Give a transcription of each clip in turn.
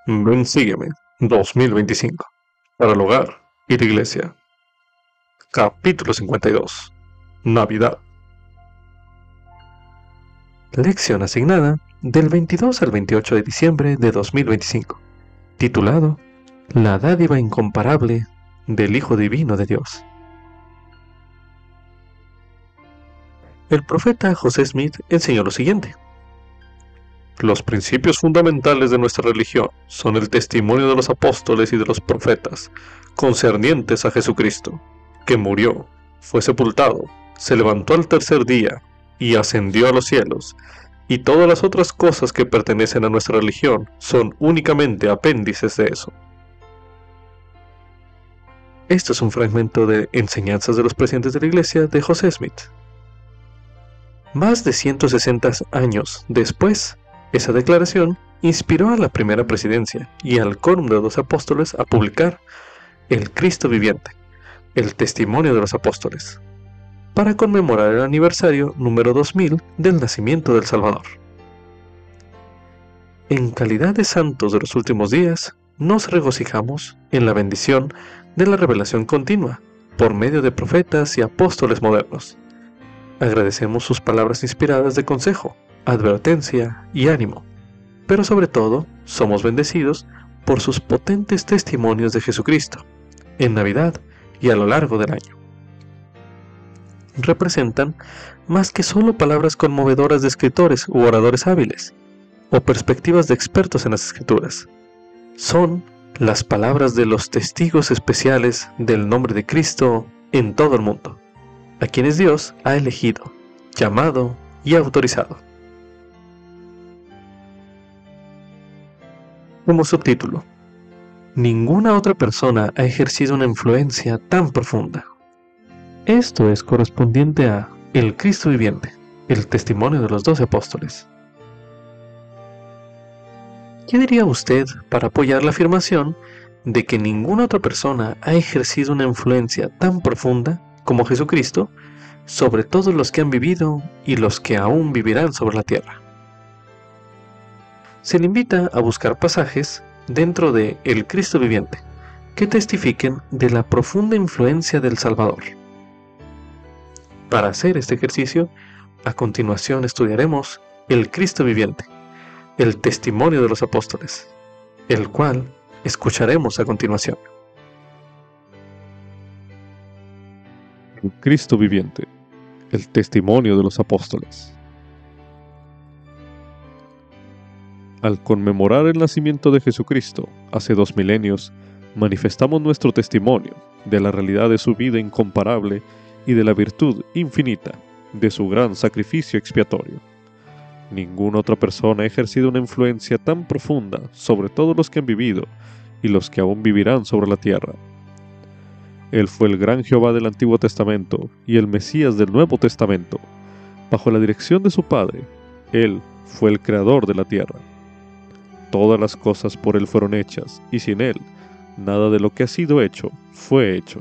Ven, sígueme 2025 para el hogar y la iglesia. Capítulo 52. Navidad. Lección asignada del 22 al 28 de diciembre de 2025, titulado La dádiva incomparable del Hijo Divino de Dios. El profeta José Smith enseñó lo siguiente: los principios fundamentales de nuestra religión son el testimonio de los apóstoles y de los profetas concernientes a Jesucristo, que murió, fue sepultado, se levantó al tercer día y ascendió a los cielos, y todas las otras cosas que pertenecen a nuestra religión son únicamente apéndices de eso. Esto es un fragmento de Enseñanzas de los Presidentes de la Iglesia de José Smith. Más de 160 años después, esa declaración inspiró a la primera presidencia y al Quórum de los Apóstoles a publicar El Cristo Viviente, el Testimonio de los Apóstoles, para conmemorar el aniversario número 2000 del nacimiento del Salvador. En calidad de santos de los últimos días, nos regocijamos en la bendición de la revelación continua por medio de profetas y apóstoles modernos. Agradecemos sus palabras inspiradas de consejo, advertencia y ánimo, pero sobre todo somos bendecidos por sus potentes testimonios de Jesucristo, en Navidad y a lo largo del año. Representan más que solo palabras conmovedoras de escritores u oradores hábiles, o perspectivas de expertos en las Escrituras. Son las palabras de los testigos especiales del nombre de Cristo en todo el mundo, a quienes Dios ha elegido, llamado y autorizado. Como subtítulo: ninguna otra persona ha ejercido una influencia tan profunda. Esto es correspondiente a El Cristo Viviente, el testimonio de los 12 apóstoles. ¿Qué diría usted para apoyar la afirmación de que ninguna otra persona ha ejercido una influencia tan profunda como Jesucristo sobre todos los que han vivido y los que aún vivirán sobre la tierra? Se le invita a buscar pasajes dentro de El Cristo Viviente que testifiquen de la profunda influencia del Salvador. Para hacer este ejercicio, a continuación estudiaremos El Cristo Viviente, el testimonio de los apóstoles, el cual escucharemos a continuación. El Cristo Viviente, el testimonio de los apóstoles. Al conmemorar el nacimiento de Jesucristo hace 2 milenios, manifestamos nuestro testimonio de la realidad de su vida incomparable y de la virtud infinita de su gran sacrificio expiatorio. Ninguna otra persona ha ejercido una influencia tan profunda sobre todos los que han vivido y los que aún vivirán sobre la tierra. Él fue el gran Jehová del Antiguo Testamento y el Mesías del Nuevo Testamento. Bajo la dirección de su Padre, Él fue el creador de la tierra. Todas las cosas por Él fueron hechas, y sin Él, nada de lo que ha sido hecho fue hecho.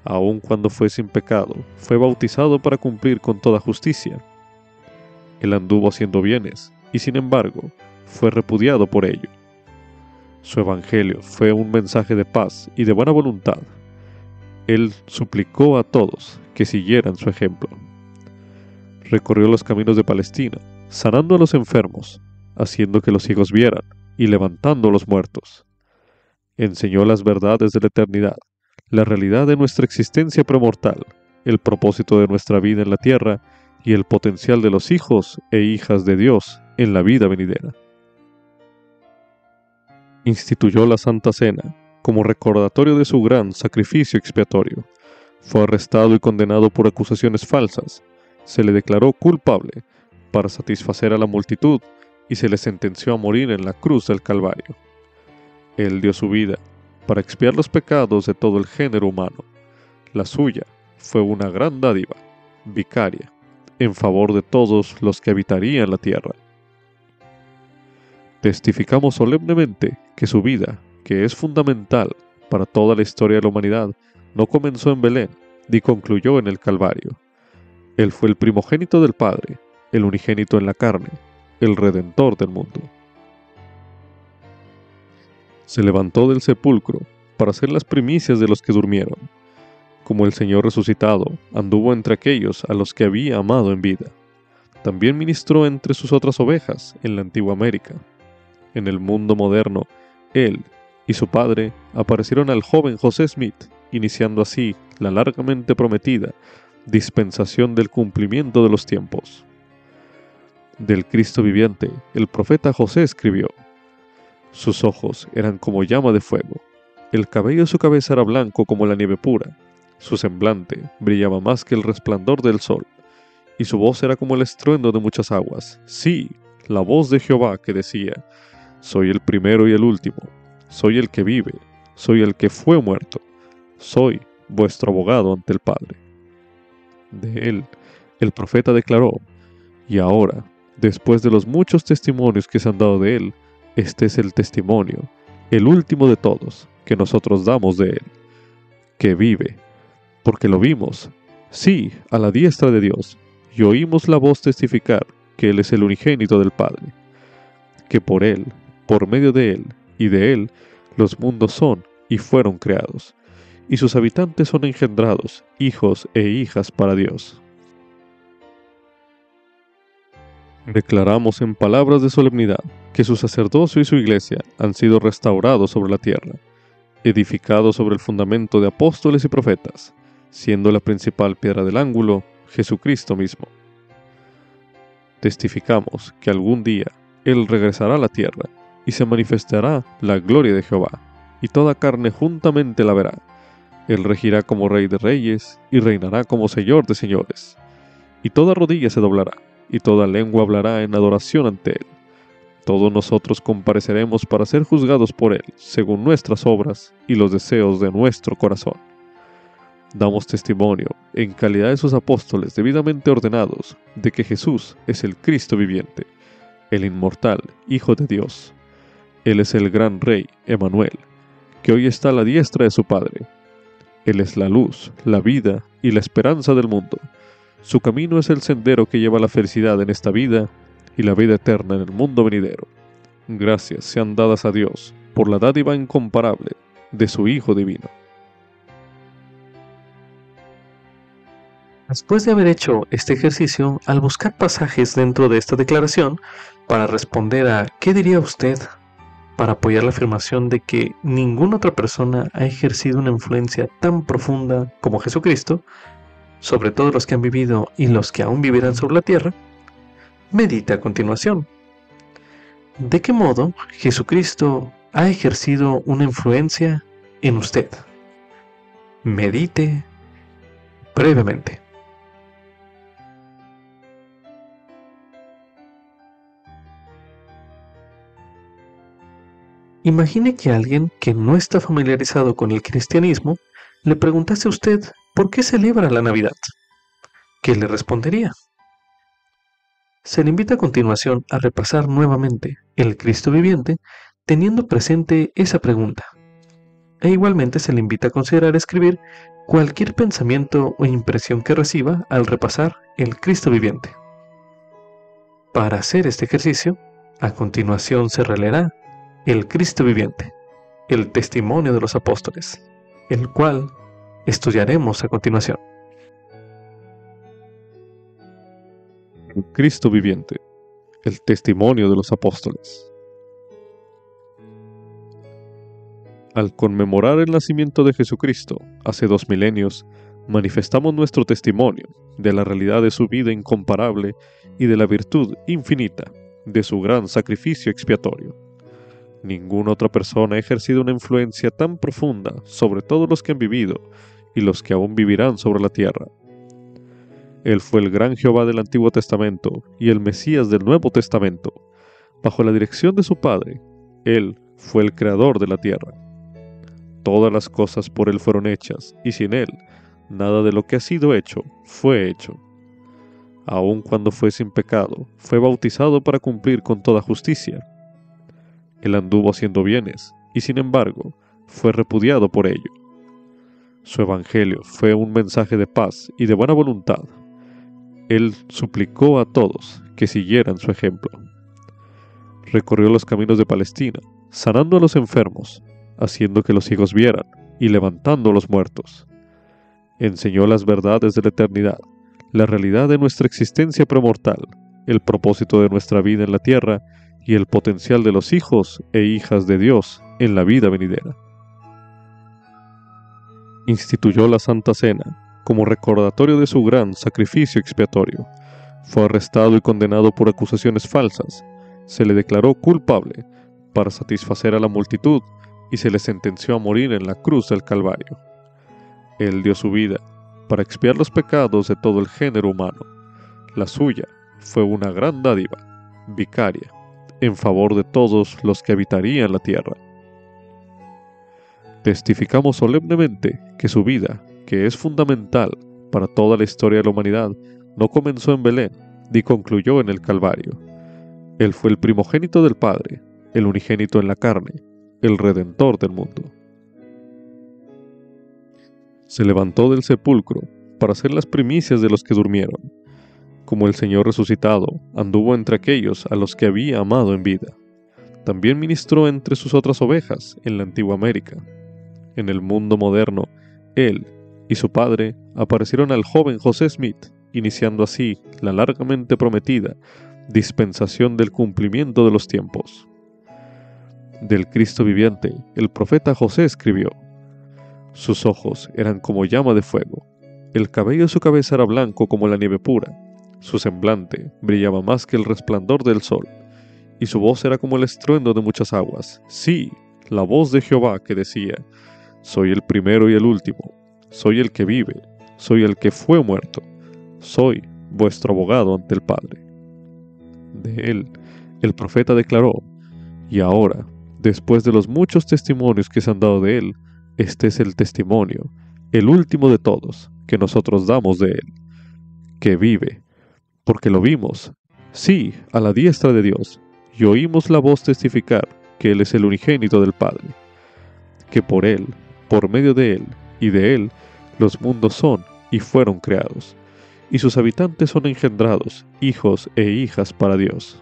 Aun cuando fue sin pecado, fue bautizado para cumplir con toda justicia. Él anduvo haciendo bienes, y sin embargo, fue repudiado por ello. Su evangelio fue un mensaje de paz y de buena voluntad. Él suplicó a todos que siguieran su ejemplo. Recorrió los caminos de Palestina, sanando a los enfermos, haciendo que los ciegos vieran y levantando a los muertos. Enseñó las verdades de la eternidad, la realidad de nuestra existencia premortal, el propósito de nuestra vida en la tierra y el potencial de los hijos e hijas de Dios en la vida venidera. Instituyó la Santa Cena como recordatorio de su gran sacrificio expiatorio. Fue arrestado y condenado por acusaciones falsas. Se le declaró culpable para satisfacer a la multitud y se le sentenció a morir en la cruz del Calvario. Él dio su vida para expiar los pecados de todo el género humano. La suya fue una gran dádiva, vicaria, en favor de todos los que habitarían la tierra. Testificamos solemnemente que su vida, que es fundamental para toda la historia de la humanidad, no comenzó en Belén ni concluyó en el Calvario. Él fue el primogénito del Padre, el unigénito en la carne, el Redentor del mundo. Se levantó del sepulcro para ser las primicias de los que durmieron. Como el Señor resucitado, anduvo entre aquellos a los que había amado en vida. También ministró entre sus otras ovejas en la antigua América. En el mundo moderno, él y su padre aparecieron al joven José Smith, iniciando así la largamente prometida dispensación del cumplimiento de los tiempos. Del Cristo viviente, el profeta José escribió: sus ojos eran como llama de fuego, el cabello de su cabeza era blanco como la nieve pura, su semblante brillaba más que el resplandor del sol, y su voz era como el estruendo de muchas aguas. Sí, la voz de Jehová que decía: soy el primero y el último, soy el que vive, soy el que fue muerto, soy vuestro abogado ante el Padre. De él, el profeta declaró: y ahora, después de los muchos testimonios que se han dado de él, este es el testimonio, el último de todos, que nosotros damos de él, que vive, porque lo vimos, sí, a la diestra de Dios, y oímos la voz testificar que él es el unigénito del Padre, que por él, por medio de él y de él, los mundos son y fueron creados, y sus habitantes son engendrados, hijos e hijas para Dios. Declaramos en palabras de solemnidad que su sacerdocio y su iglesia han sido restaurados sobre la tierra, edificados sobre el fundamento de apóstoles y profetas, siendo la principal piedra del ángulo Jesucristo mismo. Testificamos que algún día Él regresará a la tierra y se manifestará la gloria de Jehová, y toda carne juntamente la verá. Él regirá como Rey de reyes y reinará como Señor de señores, y toda rodilla se doblará y toda lengua hablará en adoración ante Él. Todos nosotros compareceremos para ser juzgados por Él, según nuestras obras y los deseos de nuestro corazón. Damos testimonio, en calidad de sus apóstoles debidamente ordenados, de que Jesús es el Cristo viviente, el inmortal Hijo de Dios. Él es el gran Rey, Emmanuel, que hoy está a la diestra de su Padre. Él es la luz, la vida y la esperanza del mundo. Su camino es el sendero que lleva a la felicidad en esta vida y la vida eterna en el mundo venidero. Gracias sean dadas a Dios por la dádiva incomparable de su Hijo divino. Después de haber hecho este ejercicio, al buscar pasajes dentro de esta declaración para responder a ¿qué diría usted?, para apoyar la afirmación de que ninguna otra persona ha ejercido una influencia tan profunda como Jesucristo sobre todos los que han vivido y los que aún vivirán sobre la tierra, medita a continuación. ¿De qué modo Jesucristo ha ejercido una influencia en usted? Medite brevemente. Imagine que alguien que no está familiarizado con el cristianismo le preguntase a usted ¿por qué celebra la Navidad? ¿Qué le respondería? Se le invita a continuación a repasar nuevamente el Cristo viviente, teniendo presente esa pregunta. E igualmente se le invita a considerar escribir cualquier pensamiento o impresión que reciba al repasar el Cristo viviente. Para hacer este ejercicio, a continuación se releerá el Cristo viviente, el testimonio de los apóstoles, el cual estudiaremos a continuación. El Cristo viviente, el testimonio de los apóstoles. Al conmemorar el nacimiento de Jesucristo hace 2 milenios, manifestamos nuestro testimonio de la realidad de su vida incomparable y de la virtud infinita de su gran sacrificio expiatorio. Ninguna otra persona ha ejercido una influencia tan profunda sobre todos los que han vivido y los que aún vivirán sobre la tierra. Él fue el gran Jehová del Antiguo Testamento y el Mesías del Nuevo Testamento. Bajo la dirección de su Padre, Él fue el creador de la tierra. Todas las cosas por Él fueron hechas, y sin Él, nada de lo que ha sido hecho fue hecho. Aun cuando fue sin pecado, fue bautizado para cumplir con toda justicia. Él anduvo haciendo bienes, y sin embargo, fue repudiado por ello. Su evangelio fue un mensaje de paz y de buena voluntad. Él suplicó a todos que siguieran su ejemplo. Recorrió los caminos de Palestina, sanando a los enfermos, haciendo que los ciegos vieran y levantando a los muertos. Enseñó las verdades de la eternidad, la realidad de nuestra existencia premortal, el propósito de nuestra vida en la tierra y el potencial de los hijos e hijas de Dios en la vida venidera. Instituyó la Santa Cena como recordatorio de su gran sacrificio expiatorio. Fue arrestado y condenado por acusaciones falsas. Se le declaró culpable para satisfacer a la multitud y se le sentenció a morir en la cruz del Calvario. Él dio su vida para expiar los pecados de todo el género humano. La suya fue una gran dádiva, vicaria, en favor de todos los que habitarían la tierra. Testificamos solemnemente que su vida, que es fundamental para toda la historia de la humanidad, no comenzó en Belén ni concluyó en el Calvario. Él fue el primogénito del Padre, el unigénito en la carne, el Redentor del mundo. Se levantó del sepulcro para ser las primicias de los que durmieron. Como el Señor resucitado, anduvo entre aquellos a los que había amado en vida. También ministró entre sus otras ovejas en la antigua América. En el mundo moderno, él y su padre aparecieron al joven José Smith, iniciando así la largamente prometida dispensación del cumplimiento de los tiempos. Del Cristo viviente, el profeta José escribió: sus ojos eran como llama de fuego, el cabello de su cabeza era blanco como la nieve pura, su semblante brillaba más que el resplandor del sol, y su voz era como el estruendo de muchas aguas. Sí, la voz de Jehová que decía: soy el primero y el último, soy el que vive, soy el que fue muerto, soy vuestro abogado ante el Padre. De él, el profeta declaró: y ahora, después de los muchos testimonios que se han dado de él, este es el testimonio, el último de todos, que nosotros damos de él, que vive, porque lo vimos, sí, a la diestra de Dios, y oímos la voz testificar que él es el unigénito del Padre, que por él, por medio de él y de él, los mundos son y fueron creados, y sus habitantes son engendrados, hijos e hijas para Dios.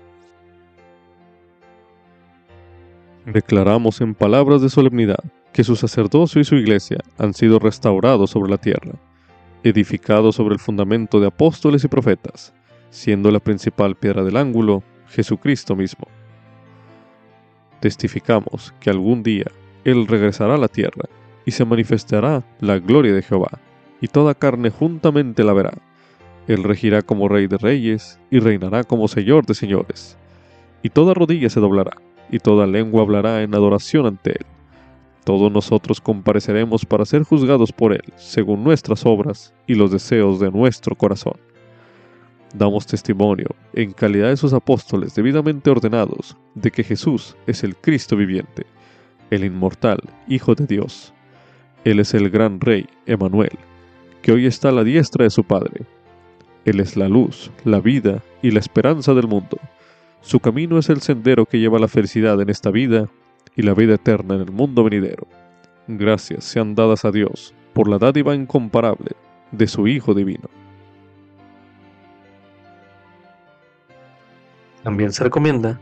Declaramos en palabras de solemnidad que su sacerdocio y su iglesia han sido restaurados sobre la tierra, edificados sobre el fundamento de apóstoles y profetas, siendo la principal piedra del ángulo Jesucristo mismo. Testificamos que algún día Él regresará a la tierra y se manifestará la gloria de Jehová, y toda carne juntamente la verá. Él regirá como Rey de reyes y reinará como Señor de señores, y toda rodilla se doblará y toda lengua hablará en adoración ante Él. Todos nosotros compareceremos para ser juzgados por Él, según nuestras obras y los deseos de nuestro corazón. Damos testimonio, en calidad de sus apóstoles debidamente ordenados, de que Jesús es el Cristo viviente, el inmortal Hijo de Dios. Él es el gran Rey, Emmanuel, que hoy está a la diestra de su Padre. Él es la luz, la vida y la esperanza del mundo. Su camino es el sendero que lleva a la felicidad en esta vida y la vida eterna en el mundo venidero. Gracias sean dadas a Dios por la dádiva incomparable de su Hijo divino. También se recomienda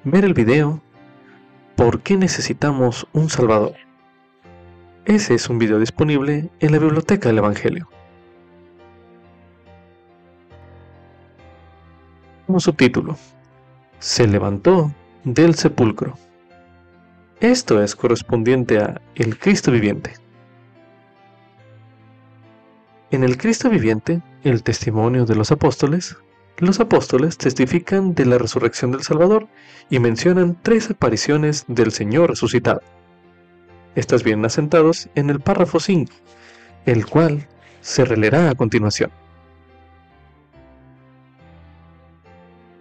ver el video ¿Por qué necesitamos un Salvador? Ese es un video disponible en la Biblioteca del Evangelio. Como subtítulo: se levantó del sepulcro. Esto es correspondiente a el Cristo viviente. En el Cristo viviente, el testimonio de los apóstoles testifican de la resurrección del Salvador y mencionan 3 apariciones del Señor resucitado. Estas vienen asentados en el párrafo 5, el cual se releerá a continuación.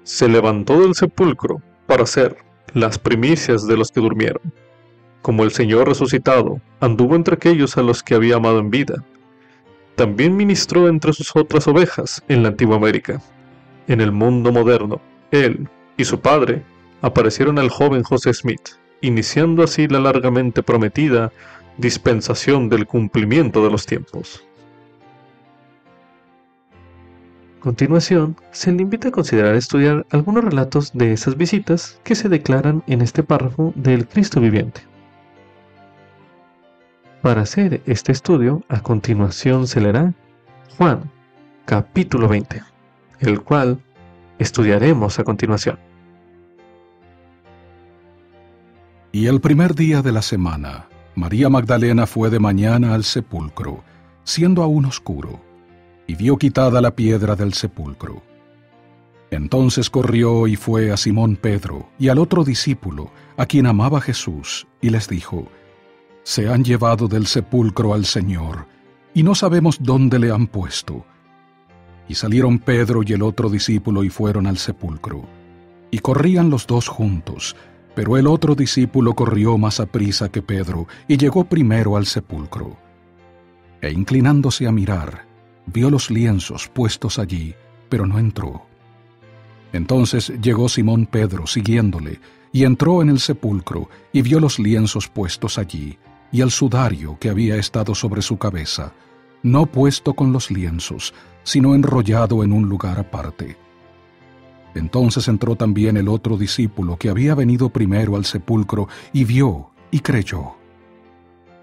Se levantó del sepulcro para ser las primicias de los que durmieron. Como el Señor resucitado anduvo entre aquellos a los que había amado en vida, también ministró entre sus otras ovejas en la antigua América. En el mundo moderno, él y su padre aparecieron al joven José Smith, iniciando así la largamente prometida dispensación del cumplimiento de los tiempos. continuación, se le invita a considerar estudiar algunos relatos de esas visitas que se declaran en este párrafo del Cristo viviente. Para hacer este estudio, a continuación se leerá Juan, capítulo 20, el cual estudiaremos a continuación. Y el primer día de la semana, María Magdalena fue de mañana al sepulcro, siendo aún oscuro, y vio quitada la piedra del sepulcro. Entonces corrió y fue a Simón Pedro y al otro discípulo, a quien amaba Jesús, y les dijo: Se han llevado del sepulcro al Señor, y no sabemos dónde le han puesto. Y salieron Pedro y el otro discípulo y fueron al sepulcro. Y corrían los dos juntos, pero el otro discípulo corrió más aprisa que Pedro, y llegó primero al sepulcro. E inclinándose a mirar, vio los lienzos puestos allí, pero no entró. Entonces llegó Simón Pedro siguiéndole, y entró en el sepulcro, y vio los lienzos puestos allí, y el sudario que había estado sobre su cabeza, no puesto con los lienzos, sino enrollado en un lugar aparte. Entonces entró también el otro discípulo que había venido primero al sepulcro, y vio y creyó.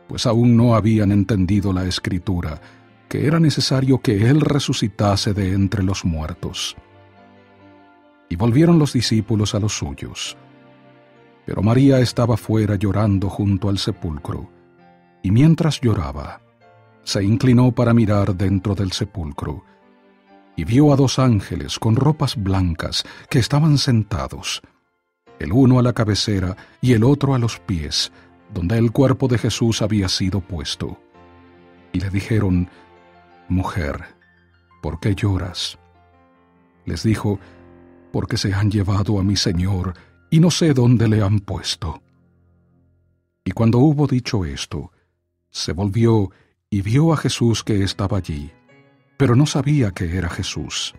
Pues aún no habían entendido la Escritura, que era necesario que él resucitase de entre los muertos. Y volvieron los discípulos a los suyos. Pero María estaba fuera llorando junto al sepulcro, y mientras lloraba, se inclinó para mirar dentro del sepulcro, y vio a dos ángeles con ropas blancas que estaban sentados, el uno a la cabecera y el otro a los pies, donde el cuerpo de Jesús había sido puesto. Y le dijeron: Mujer, ¿por qué lloras? Les dijo: Porque se han llevado a mi Señor, y no sé dónde le han puesto. Y cuando hubo dicho esto, se volvió y vio a Jesús que estaba allí, pero no sabía que era Jesús.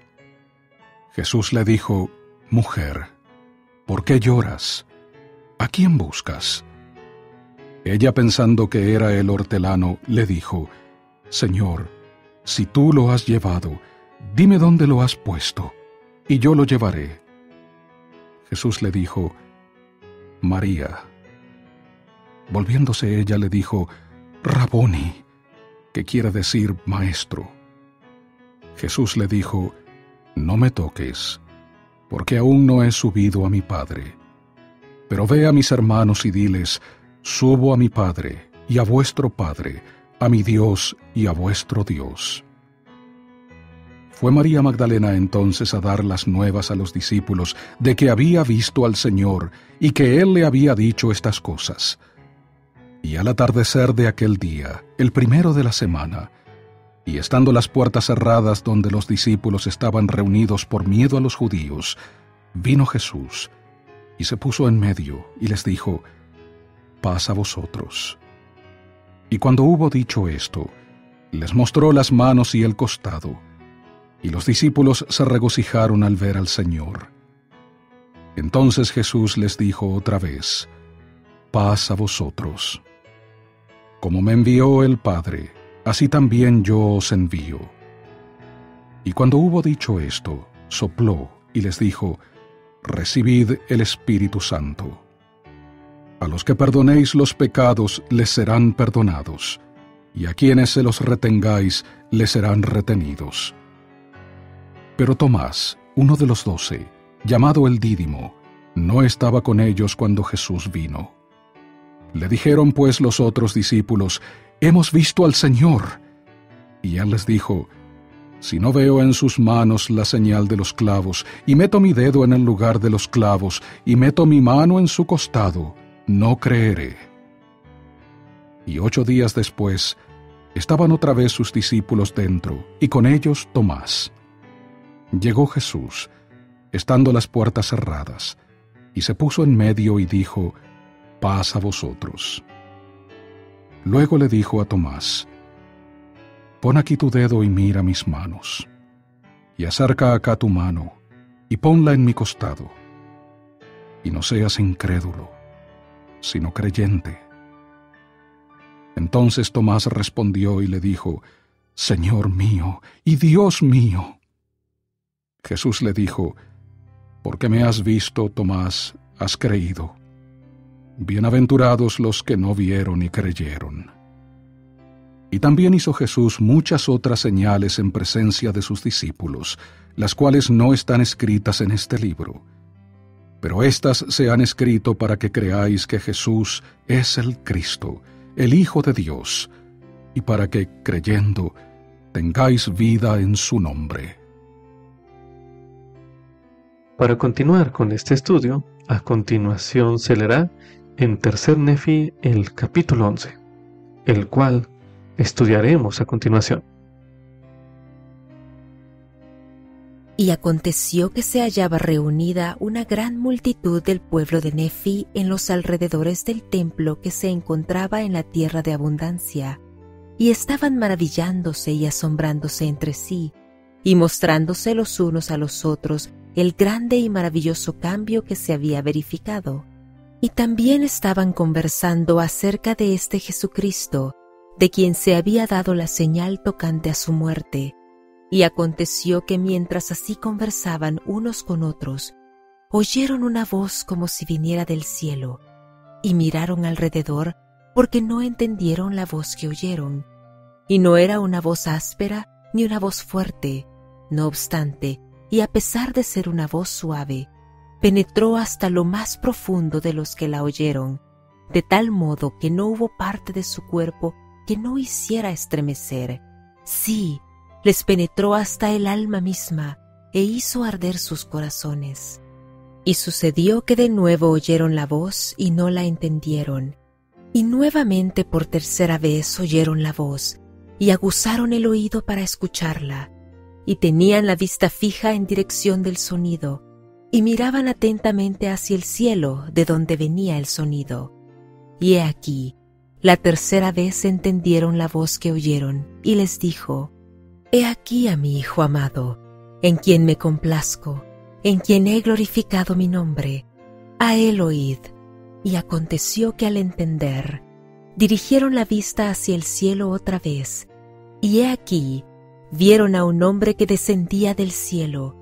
Jesús le dijo: Mujer, ¿por qué lloras? ¿A quién buscas? Ella, pensando que era el hortelano, le dijo: Señor, si tú lo has llevado, dime dónde lo has puesto, y yo lo llevaré. Jesús le dijo: María. Volviéndose ella le dijo: Raboni, que quiere decir maestro. Jesús le dijo: No me toques, porque aún no he subido a mi Padre. Pero ve a mis hermanos y diles: Subo a mi Padre y a vuestro Padre, a mi Dios y a vuestro Dios. Fue María Magdalena entonces a dar las nuevas a los discípulos de que había visto al Señor y que Él le había dicho estas cosas. Y al atardecer de aquel día, el primero de la semana, y estando las puertas cerradas donde los discípulos estaban reunidos por miedo a los judíos, vino Jesús, y se puso en medio, y les dijo: Paz a vosotros. Y cuando hubo dicho esto, les mostró las manos y el costado, y los discípulos se regocijaron al ver al Señor. Entonces Jesús les dijo otra vez: Paz a vosotros. Como me envió el Padre, así también yo os envío. Y cuando hubo dicho esto, sopló y les dijo: Recibid el Espíritu Santo. A los que perdonéis los pecados les serán perdonados, y a quienes se los retengáis les serán retenidos. Pero Tomás, uno de los 12, llamado el Dídimo, no estaba con ellos cuando Jesús vino. Le dijeron pues los otros discípulos: Hemos visto al Señor. Y él les dijo: Si no veo en sus manos la señal de los clavos, y meto mi dedo en el lugar de los clavos, y meto mi mano en su costado, no creeré. Y 8 días después, estaban otra vez sus discípulos dentro, y con ellos Tomás. Llegó Jesús, estando las puertas cerradas, y se puso en medio y dijo: Paz a vosotros. Luego le dijo a Tomás: Pon aquí tu dedo y mira mis manos, y acerca acá tu mano, y ponla en mi costado, y no seas incrédulo, sino creyente. Entonces Tomás respondió y le dijo: Señor mío y Dios mío. Jesús le dijo: «Porque me has visto, Tomás, has creído. Bienaventurados los que no vieron y creyeron». Y también hizo Jesús muchas otras señales en presencia de sus discípulos, las cuales no están escritas en este libro. Pero éstas se han escrito para que creáis que Jesús es el Cristo, el Hijo de Dios, y para que, creyendo, tengáis vida en su nombre. Para continuar con este estudio, a continuación se leerá en Tercer Nefi el capítulo 11, el cual estudiaremos a continuación. Y aconteció que se hallaba reunida una gran multitud del pueblo de Nefi en los alrededores del templo que se encontraba en la tierra de abundancia, y estaban maravillándose y asombrándose entre sí, y mostrándose los unos a los otros el grande y maravilloso cambio que se había verificado. Y también estaban conversando acerca de este Jesucristo, de quien se había dado la señal tocante a su muerte. Y aconteció que mientras así conversaban unos con otros, oyeron una voz como si viniera del cielo, y miraron alrededor porque no entendieron la voz que oyeron. Y no era una voz áspera ni una voz fuerte, no obstante, y a pesar de ser una voz suave, penetró hasta lo más profundo de los que la oyeron, de tal modo que no hubo parte de su cuerpo que no hiciera estremecer. Sí, les penetró hasta el alma misma, e hizo arder sus corazones. Y sucedió que de nuevo oyeron la voz y no la entendieron. Y nuevamente por tercera vez oyeron la voz, y aguzaron el oído para escucharla, y tenían la vista fija en dirección del sonido, y miraban atentamente hacia el cielo de donde venía el sonido. Y he aquí, la tercera vez entendieron la voz que oyeron, y les dijo: «He aquí a mi Hijo amado, en quien me complazco, en quien he glorificado mi nombre. A él oíd». Y aconteció que al entender, dirigieron la vista hacia el cielo otra vez, y he aquí, vieron a un hombre que descendía del cielo,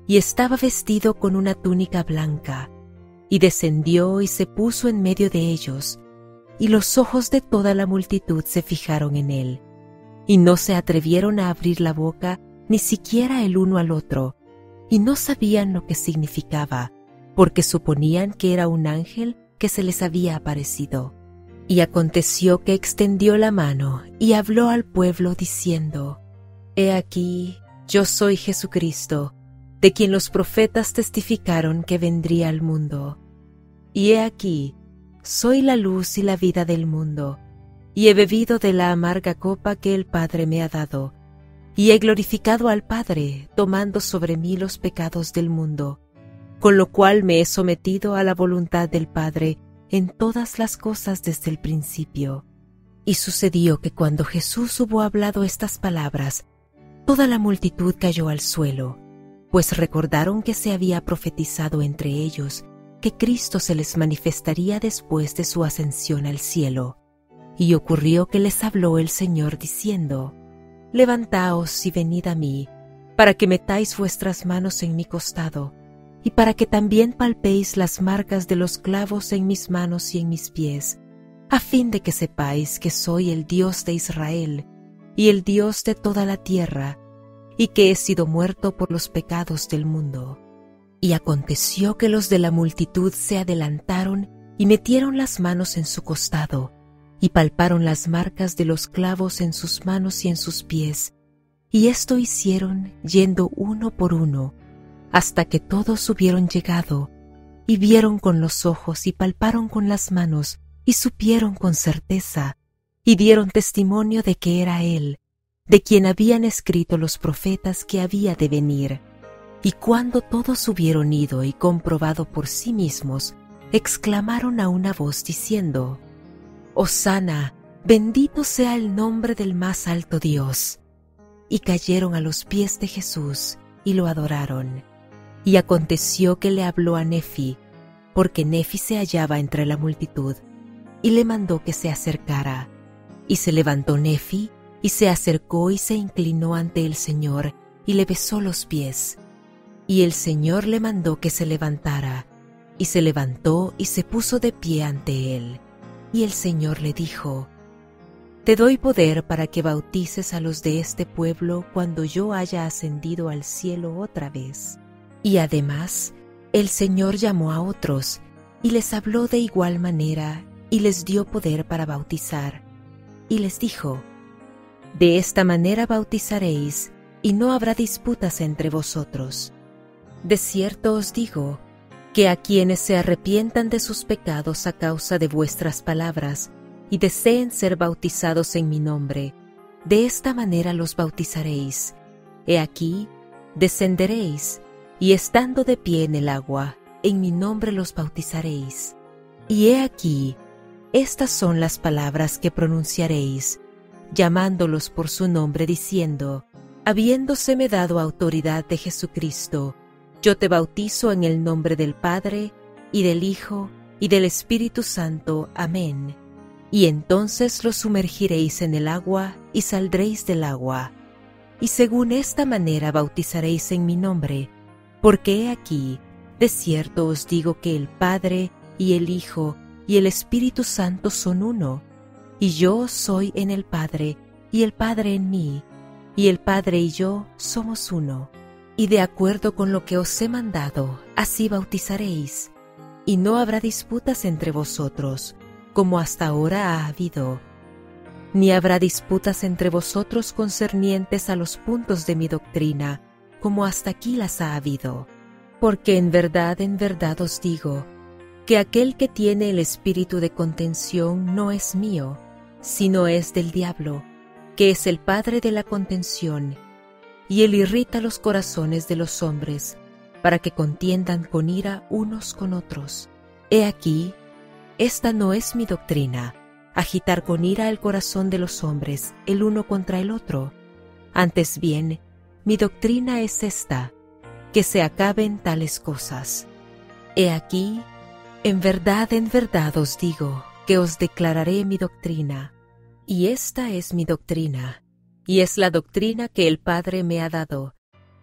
y estaba vestido con una túnica blanca, y descendió y se puso en medio de ellos, y los ojos de toda la multitud se fijaron en él, y no se atrevieron a abrir la boca ni siquiera el uno al otro, y no sabían lo que significaba, porque suponían que era un ángel que se les había aparecido. Y aconteció que extendió la mano y habló al pueblo diciendo: «He aquí, yo soy Jesucristo, de quien los profetas testificaron que vendría al mundo. Y he aquí, soy la luz y la vida del mundo, y he bebido de la amarga copa que el Padre me ha dado, y he glorificado al Padre, tomando sobre mí los pecados del mundo, con lo cual me he sometido a la voluntad del Padre en todas las cosas desde el principio». Y sucedió que cuando Jesús hubo hablado estas palabras, toda la multitud cayó al suelo, pues recordaron que se había profetizado entre ellos que Cristo se les manifestaría después de su ascensión al cielo. Y ocurrió que les habló el Señor diciendo: «Levantaos y venid a mí, para que metáis vuestras manos en mi costado, y para que también palpéis las marcas de los clavos en mis manos y en mis pies, a fin de que sepáis que soy el Dios de Israel, y el Dios de toda la tierra, y que he sido muerto por los pecados del mundo». Y aconteció que los de la multitud se adelantaron y metieron las manos en su costado, y palparon las marcas de los clavos en sus manos y en sus pies, y esto hicieron yendo uno por uno, hasta que todos hubieron llegado, y vieron con los ojos y palparon con las manos, y supieron con certeza, y dieron testimonio de que era Él, de quien habían escrito los profetas que había de venir. Y cuando todos hubieron ido y comprobado por sí mismos, exclamaron a una voz diciendo: «Hosana, bendito sea el nombre del más alto Dios». Y cayeron a los pies de Jesús y lo adoraron. Y aconteció que le habló a Nefi, porque Nefi se hallaba entre la multitud, y le mandó que se acercara. Y se levantó Nefi, y se acercó y se inclinó ante el Señor, y le besó los pies. Y el Señor le mandó que se levantara, y se levantó y se puso de pie ante él. Y el Señor le dijo: Te doy poder para que bautices a los de este pueblo cuando yo haya ascendido al cielo otra vez. Y además, el Señor llamó a otros, y les habló de igual manera, y les dio poder para bautizar. Y les dijo: De esta manera bautizaréis, y no habrá disputas entre vosotros. De cierto os digo, que a quienes se arrepientan de sus pecados a causa de vuestras palabras, y deseen ser bautizados en mi nombre, de esta manera los bautizaréis. He aquí, descenderéis, y estando de pie en el agua, en mi nombre los bautizaréis. Y he aquí, estas son las palabras que pronunciaréis, llamándolos por su nombre, diciendo: Habiéndoseme dado autoridad de Jesucristo, yo te bautizo en el nombre del Padre, y del Hijo, y del Espíritu Santo. Amén. Y entonces los sumergiréis en el agua, y saldréis del agua. Y según esta manera bautizaréis en mi nombre, porque he aquí, de cierto os digo que el Padre, y el Hijo, y el Espíritu Santo son uno, y yo soy en el Padre, y el Padre en mí, y el Padre y yo somos uno. Y de acuerdo con lo que os he mandado, así bautizaréis, y no habrá disputas entre vosotros, como hasta ahora ha habido, ni habrá disputas entre vosotros concernientes a los puntos de mi doctrina, como hasta aquí las ha habido. Porque en verdad os digo, que aquel que tiene el espíritu de contención no es mío, sino es del diablo, que es el padre de la contención, y él irrita los corazones de los hombres, para que contiendan con ira unos con otros. He aquí, esta no es mi doctrina, agitar con ira el corazón de los hombres, el uno contra el otro. Antes bien, mi doctrina es esta, que se acaben tales cosas. He aquí, en verdad os digo, que os declararé mi doctrina. Y esta es mi doctrina, y es la doctrina que el Padre me ha dado,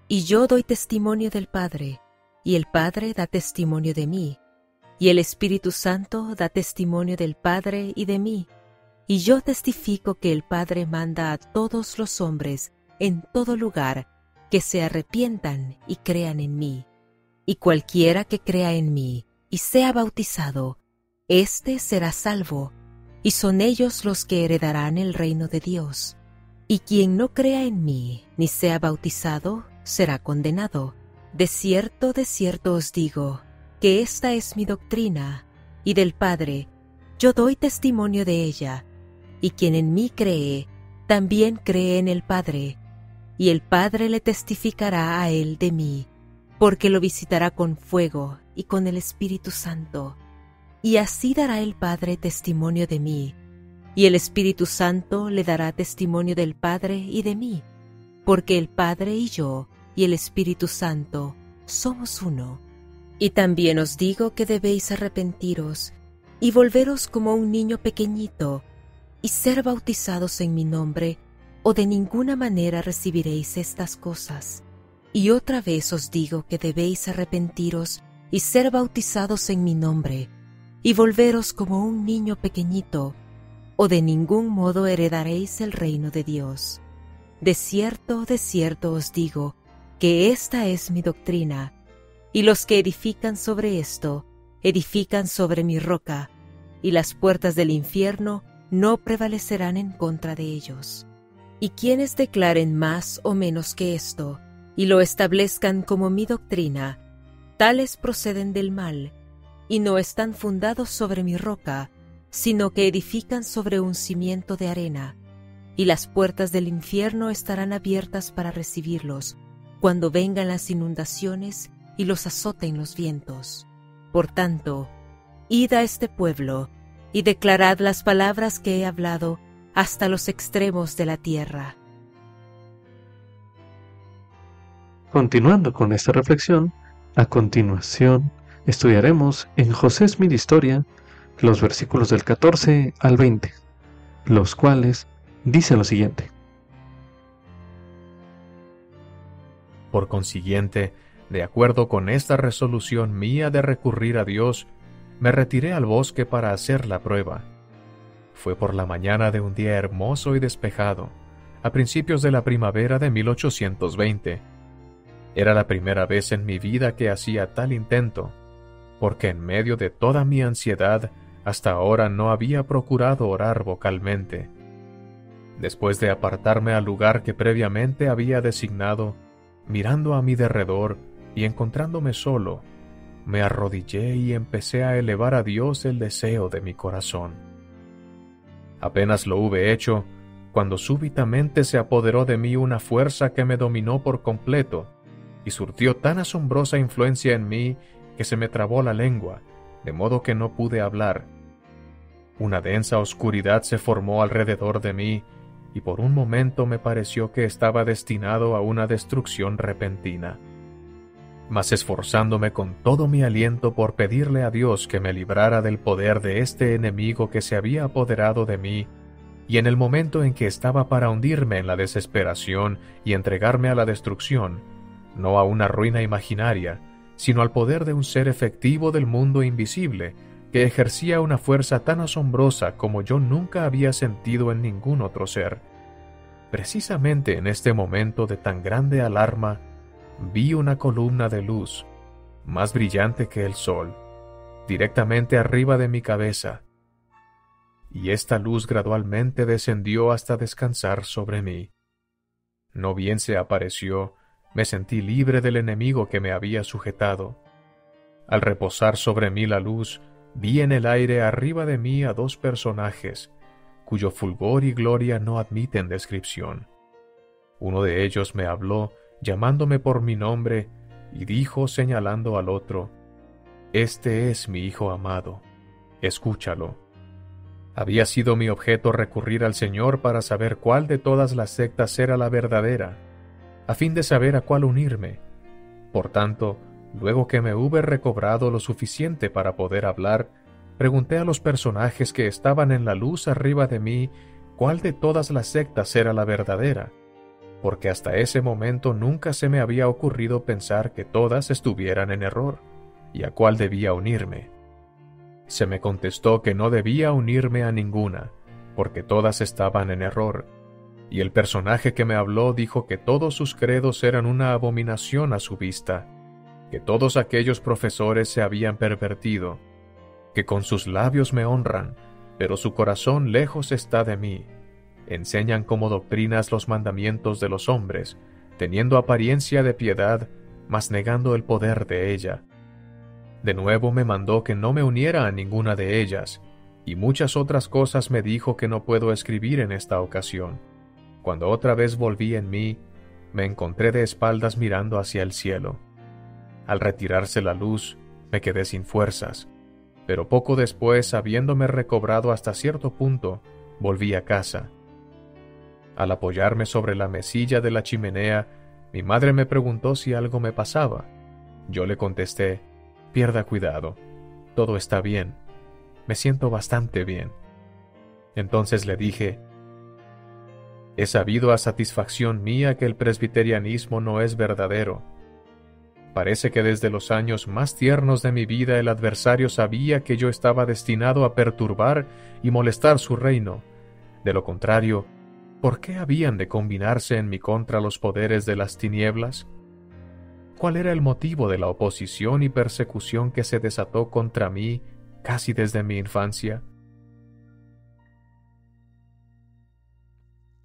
y yo doy testimonio del Padre, y el Padre da testimonio de mí, y el Espíritu Santo da testimonio del Padre y de mí, y yo testifico que el Padre manda a todos los hombres en todo lugar que se arrepientan y crean en mí. Y cualquiera que crea en mí y sea bautizado, éste será salvo, y son ellos los que heredarán el reino de Dios. Y quien no crea en mí ni sea bautizado, será condenado. De cierto os digo, que esta es mi doctrina, y del Padre yo doy testimonio de ella, y quien en mí cree, también cree en el Padre, y el Padre le testificará a él de mí, porque lo visitará con fuego y con el Espíritu Santo. Y así dará el Padre testimonio de mí, y el Espíritu Santo le dará testimonio del Padre y de mí, porque el Padre y yo y el Espíritu Santo somos uno. Y también os digo que debéis arrepentiros y volveros como un niño pequeñito, y ser bautizados en mi nombre, o de ninguna manera recibiréis estas cosas. Y otra vez os digo que debéis arrepentiros y ser bautizados en mi nombre, y volveros como un niño pequeñito, o de ningún modo heredaréis el reino de Dios. De cierto os digo, que esta es mi doctrina, y los que edifican sobre esto, edifican sobre mi roca, y las puertas del infierno no prevalecerán en contra de ellos. Y quienes declaren más o menos que esto, y lo establezcan como mi doctrina, tales proceden del mal, y no están fundados sobre mi roca, sino que edifican sobre un cimiento de arena, y las puertas del infierno estarán abiertas para recibirlos, cuando vengan las inundaciones y los azoten los vientos. Por tanto, id a este pueblo, y declarad las palabras que he hablado hasta los extremos de la tierra. Continuando con esta reflexión, a continuación estudiaremos en José Smith Historia los versículos del 14 al 20, los cuales dicen lo siguiente. Por consiguiente, De acuerdo con esta resolución mía de recurrir a Dios, me retiré al bosque para hacer la prueba. Fue por la mañana de un día hermoso y despejado, a principios de la primavera de 1820. Era la primera vez en mi vida que hacía tal intento, porque en medio de toda mi ansiedad, hasta ahora no había procurado orar vocalmente. Después de apartarme al lugar que previamente había designado, mirando a mi derredor y encontrándome solo, me arrodillé y empecé a elevar a Dios el deseo de mi corazón. Apenas lo hube hecho, cuando súbitamente se apoderó de mí una fuerza que me dominó por completo, y surtió tan asombrosa influencia en mí que se me trabó la lengua, de modo que no pude hablar. Una densa oscuridad se formó alrededor de mí, y por un momento me pareció que estaba destinado a una destrucción repentina. Mas esforzándome con todo mi aliento por pedirle a Dios que me librara del poder de este enemigo que se había apoderado de mí, y en el momento en que estaba para hundirme en la desesperación y entregarme a la destrucción, no a una ruina imaginaria, sino al poder de un ser efectivo del mundo invisible, que ejercía una fuerza tan asombrosa como yo nunca había sentido en ningún otro ser. Precisamente en este momento de tan grande alarma, vi una columna de luz, más brillante que el sol, directamente arriba de mi cabeza, y esta luz gradualmente descendió hasta descansar sobre mí. No bien se apareció, me sentí libre del enemigo que me había sujetado. Al reposar sobre mí la luz, vi en el aire arriba de mí a dos personajes, cuyo fulgor y gloria no admiten descripción. Uno de ellos me habló, llamándome por mi nombre, y dijo señalando al otro: «Este es mi Hijo amado, escúchalo». Había sido mi objeto recurrir al Señor para saber cuál de todas las sectas era la verdadera, a fin de saber a cuál unirme. Por tanto, luego que me hube recobrado lo suficiente para poder hablar, pregunté a los personajes que estaban en la luz arriba de mí cuál de todas las sectas era la verdadera, porque hasta ese momento nunca se me había ocurrido pensar que todas estuvieran en error, y a cuál debía unirme. Se me contestó que no debía unirme a ninguna, porque todas estaban en error, y el personaje que me habló dijo que todos sus credos eran una abominación a su vista, que todos aquellos profesores se habían pervertido, que con sus labios me honran, pero su corazón lejos está de mí. Enseñan como doctrinas los mandamientos de los hombres, teniendo apariencia de piedad, mas negando el poder de ella. De nuevo me mandó que no me uniera a ninguna de ellas, y muchas otras cosas me dijo que no puedo escribir en esta ocasión. Cuando otra vez volví en mí, me encontré de espaldas mirando hacia el cielo. Al retirarse la luz, me quedé sin fuerzas, pero poco después, habiéndome recobrado hasta cierto punto, volví a casa. Al apoyarme sobre la mesilla de la chimenea, mi madre me preguntó si algo me pasaba. Yo le contesté: «Pierda cuidado, todo está bien, me siento bastante bien». Entonces le dije: «He sabido a satisfacción mía que el presbiterianismo no es verdadero. Parece que desde los años más tiernos de mi vida el adversario sabía que yo estaba destinado a perturbar y molestar su reino. De lo contrario, ¿por qué habían de combinarse en mi contra los poderes de las tinieblas? ¿Cuál era el motivo de la oposición y persecución que se desató contra mí casi desde mi infancia?»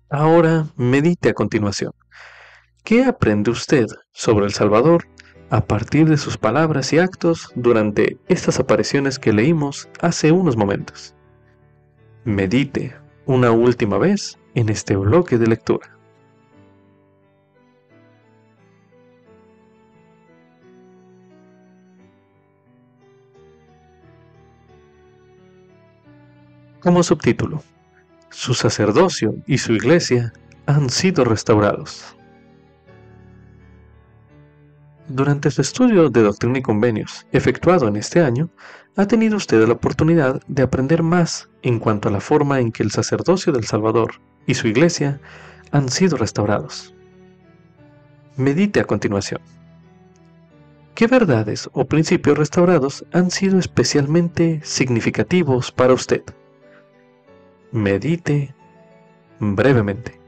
Ahora medite a continuación. ¿Qué aprende usted sobre el Salvador a partir de sus palabras y actos durante estas apariciones que leímos hace unos momentos? Medite una última vez en este bloque de lectura. Como subtítulo: su sacerdocio y su iglesia han sido restaurados. Durante su estudio de Doctrina y Convenios, efectuado en este año, ha tenido usted la oportunidad de aprender más en cuanto a la forma en que el sacerdocio del Salvador y su iglesia han sido restaurados. Medite a continuación. ¿Qué verdades o principios restaurados han sido especialmente significativos para usted? Medite brevemente.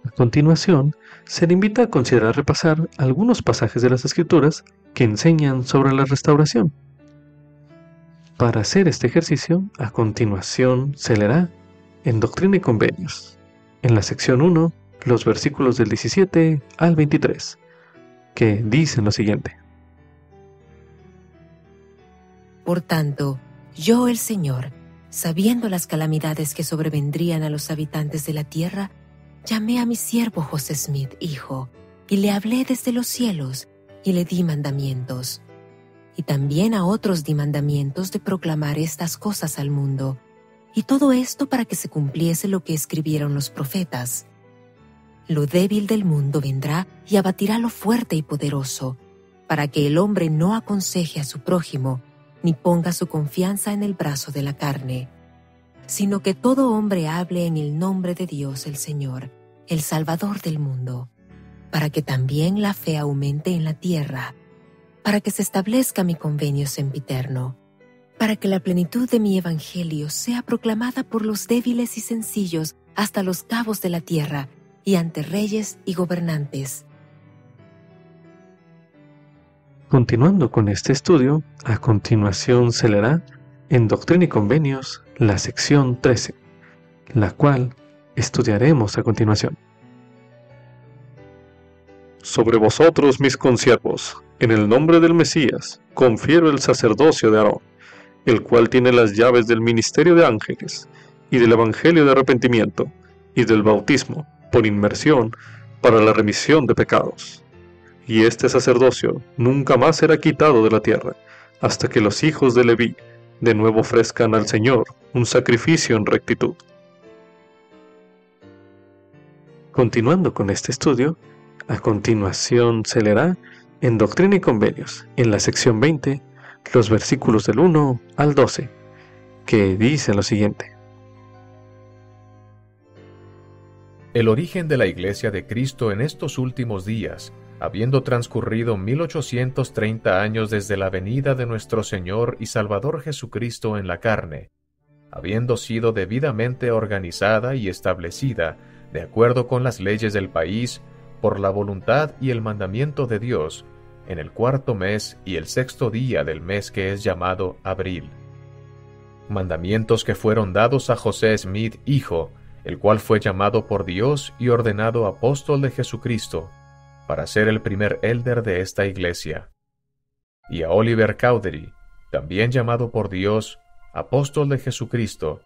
A continuación, se le invita a considerar repasar algunos pasajes de las Escrituras que enseñan sobre la restauración. Para hacer este ejercicio, a continuación se leerá en Doctrina y Convenios, en la sección 1, los versículos del 17 al 23, que dicen lo siguiente. Por tanto, yo el Señor, sabiendo las calamidades que sobrevendrían a los habitantes de la tierra, llamé a mi siervo José Smith, hijo, y le hablé desde los cielos, y le di mandamientos. Y también a otros di mandamientos de proclamar estas cosas al mundo, y todo esto para que se cumpliese lo que escribieron los profetas. Lo débil del mundo vendrá y abatirá lo fuerte y poderoso, para que el hombre no aconseje a su prójimo, ni ponga su confianza en el brazo de la carne, sino que todo hombre hable en el nombre de Dios el Señor, el Salvador del mundo, para que también la fe aumente en la tierra, para que se establezca mi convenio sempiterno, para que la plenitud de mi evangelio sea proclamada por los débiles y sencillos hasta los cabos de la tierra y ante reyes y gobernantes. Continuando con este estudio, a continuación se leerá en Doctrina y Convenios la sección 13, la cual estudiaremos a continuación. Sobre vosotros, mis consiervos, en el nombre del Mesías, confiero el sacerdocio de Aarón, el cual tiene las llaves del ministerio de ángeles, y del evangelio de arrepentimiento, y del bautismo, por inmersión, para la remisión de pecados. Y este sacerdocio nunca más será quitado de la tierra, hasta que los hijos de Leví de nuevo ofrezcan al Señor un sacrificio en rectitud. Continuando con este estudio, a continuación se leerá en Doctrina y Convenios, en la sección 20, los versículos del 1 al 12, que dicen lo siguiente. El origen de la Iglesia de Cristo en estos últimos días, habiendo transcurrido 1830 años desde la venida de nuestro Señor y Salvador Jesucristo en la carne, habiendo sido debidamente organizada y establecida de acuerdo con las leyes del país, por la voluntad y el mandamiento de Dios, en el 4º mes y el 6º día del mes que es llamado abril. Mandamientos que fueron dados a José Smith, hijo, el cual fue llamado por Dios y ordenado apóstol de Jesucristo, para ser el primer élder de esta iglesia. Y a Oliver Cowdery, también llamado por Dios, apóstol de Jesucristo,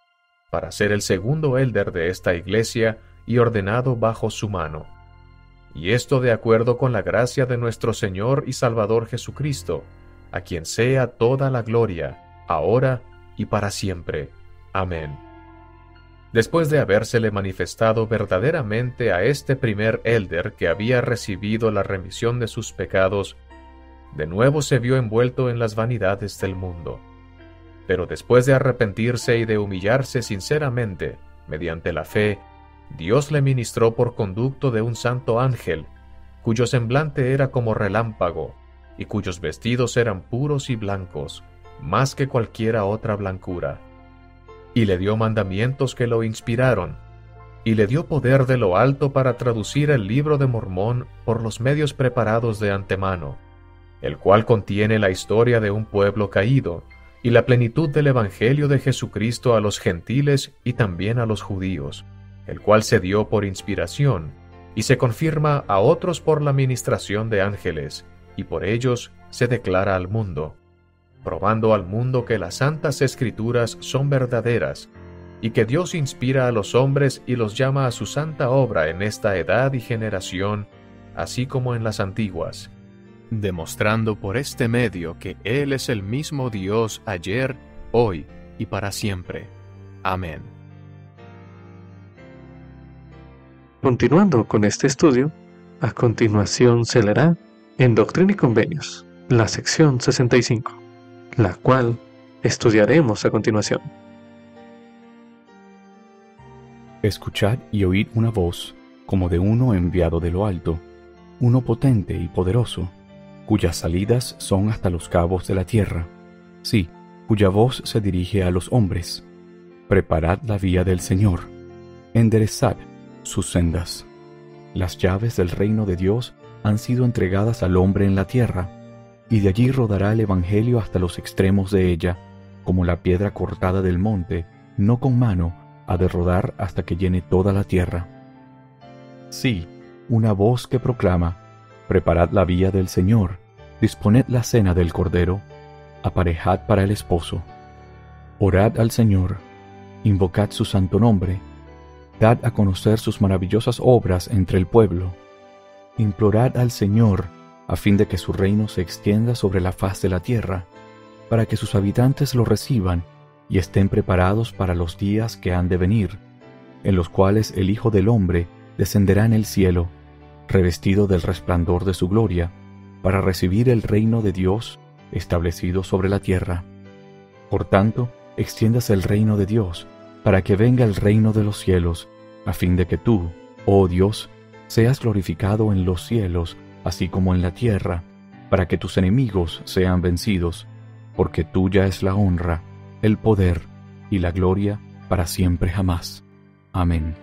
para ser el segundo élder de esta iglesia y ordenado bajo su mano. Y esto de acuerdo con la gracia de nuestro Señor y Salvador Jesucristo, a quien sea toda la gloria, ahora y para siempre. Amén. Después de habérsele manifestado verdaderamente a este primer élder que había recibido la remisión de sus pecados, de nuevo se vio envuelto en las vanidades del mundo. Pero después de arrepentirse y de humillarse sinceramente, mediante la fe, Dios le ministró por conducto de un santo ángel, cuyo semblante era como relámpago, y cuyos vestidos eran puros y blancos, más que cualquiera otra blancura. Y le dio mandamientos que lo inspiraron, y le dio poder de lo alto para traducir el libro de Mormón por los medios preparados de antemano, el cual contiene la historia de un pueblo caído, y la plenitud del Evangelio de Jesucristo a los gentiles y también a los judíos, el cual se dio por inspiración, y se confirma a otros por la ministración de ángeles, y por ellos se declara al mundo, probando al mundo que las santas escrituras son verdaderas, y que Dios inspira a los hombres y los llama a su santa obra en esta edad y generación, así como en las antiguas, demostrando por este medio que Él es el mismo Dios ayer, hoy y para siempre. Amén. Continuando con este estudio, a continuación se leerá en Doctrina y Convenios, la sección 65, la cual estudiaremos a continuación. Escuchad y oíd una voz, como de uno enviado de lo alto, uno potente y poderoso, cuyas salidas son hasta los cabos de la tierra. Sí, cuya voz se dirige a los hombres. Preparad la vía del Señor, enderezad sus sendas. Las llaves del reino de Dios han sido entregadas al hombre en la tierra, y de allí rodará el evangelio hasta los extremos de ella, como la piedra cortada del monte, no con mano, ha de rodar hasta que llene toda la tierra. Sí, una voz que proclama: preparad la vía del Señor, disponed la cena del Cordero, aparejad para el esposo. Orad al Señor, invocad su santo nombre, dad a conocer sus maravillosas obras entre el pueblo. Implorad al Señor, a fin de que su reino se extienda sobre la faz de la tierra, para que sus habitantes lo reciban y estén preparados para los días que han de venir, en los cuales el Hijo del Hombre descenderá en el cielo, revestido del resplandor de su gloria, para recibir el reino de Dios establecido sobre la tierra. Por tanto, extiéndase el reino de Dios, para que venga el reino de los cielos, a fin de que tú, oh Dios, seas glorificado en los cielos, así como en la tierra, para que tus enemigos sean vencidos, porque tuya es la honra, el poder y la gloria para siempre jamás. Amén.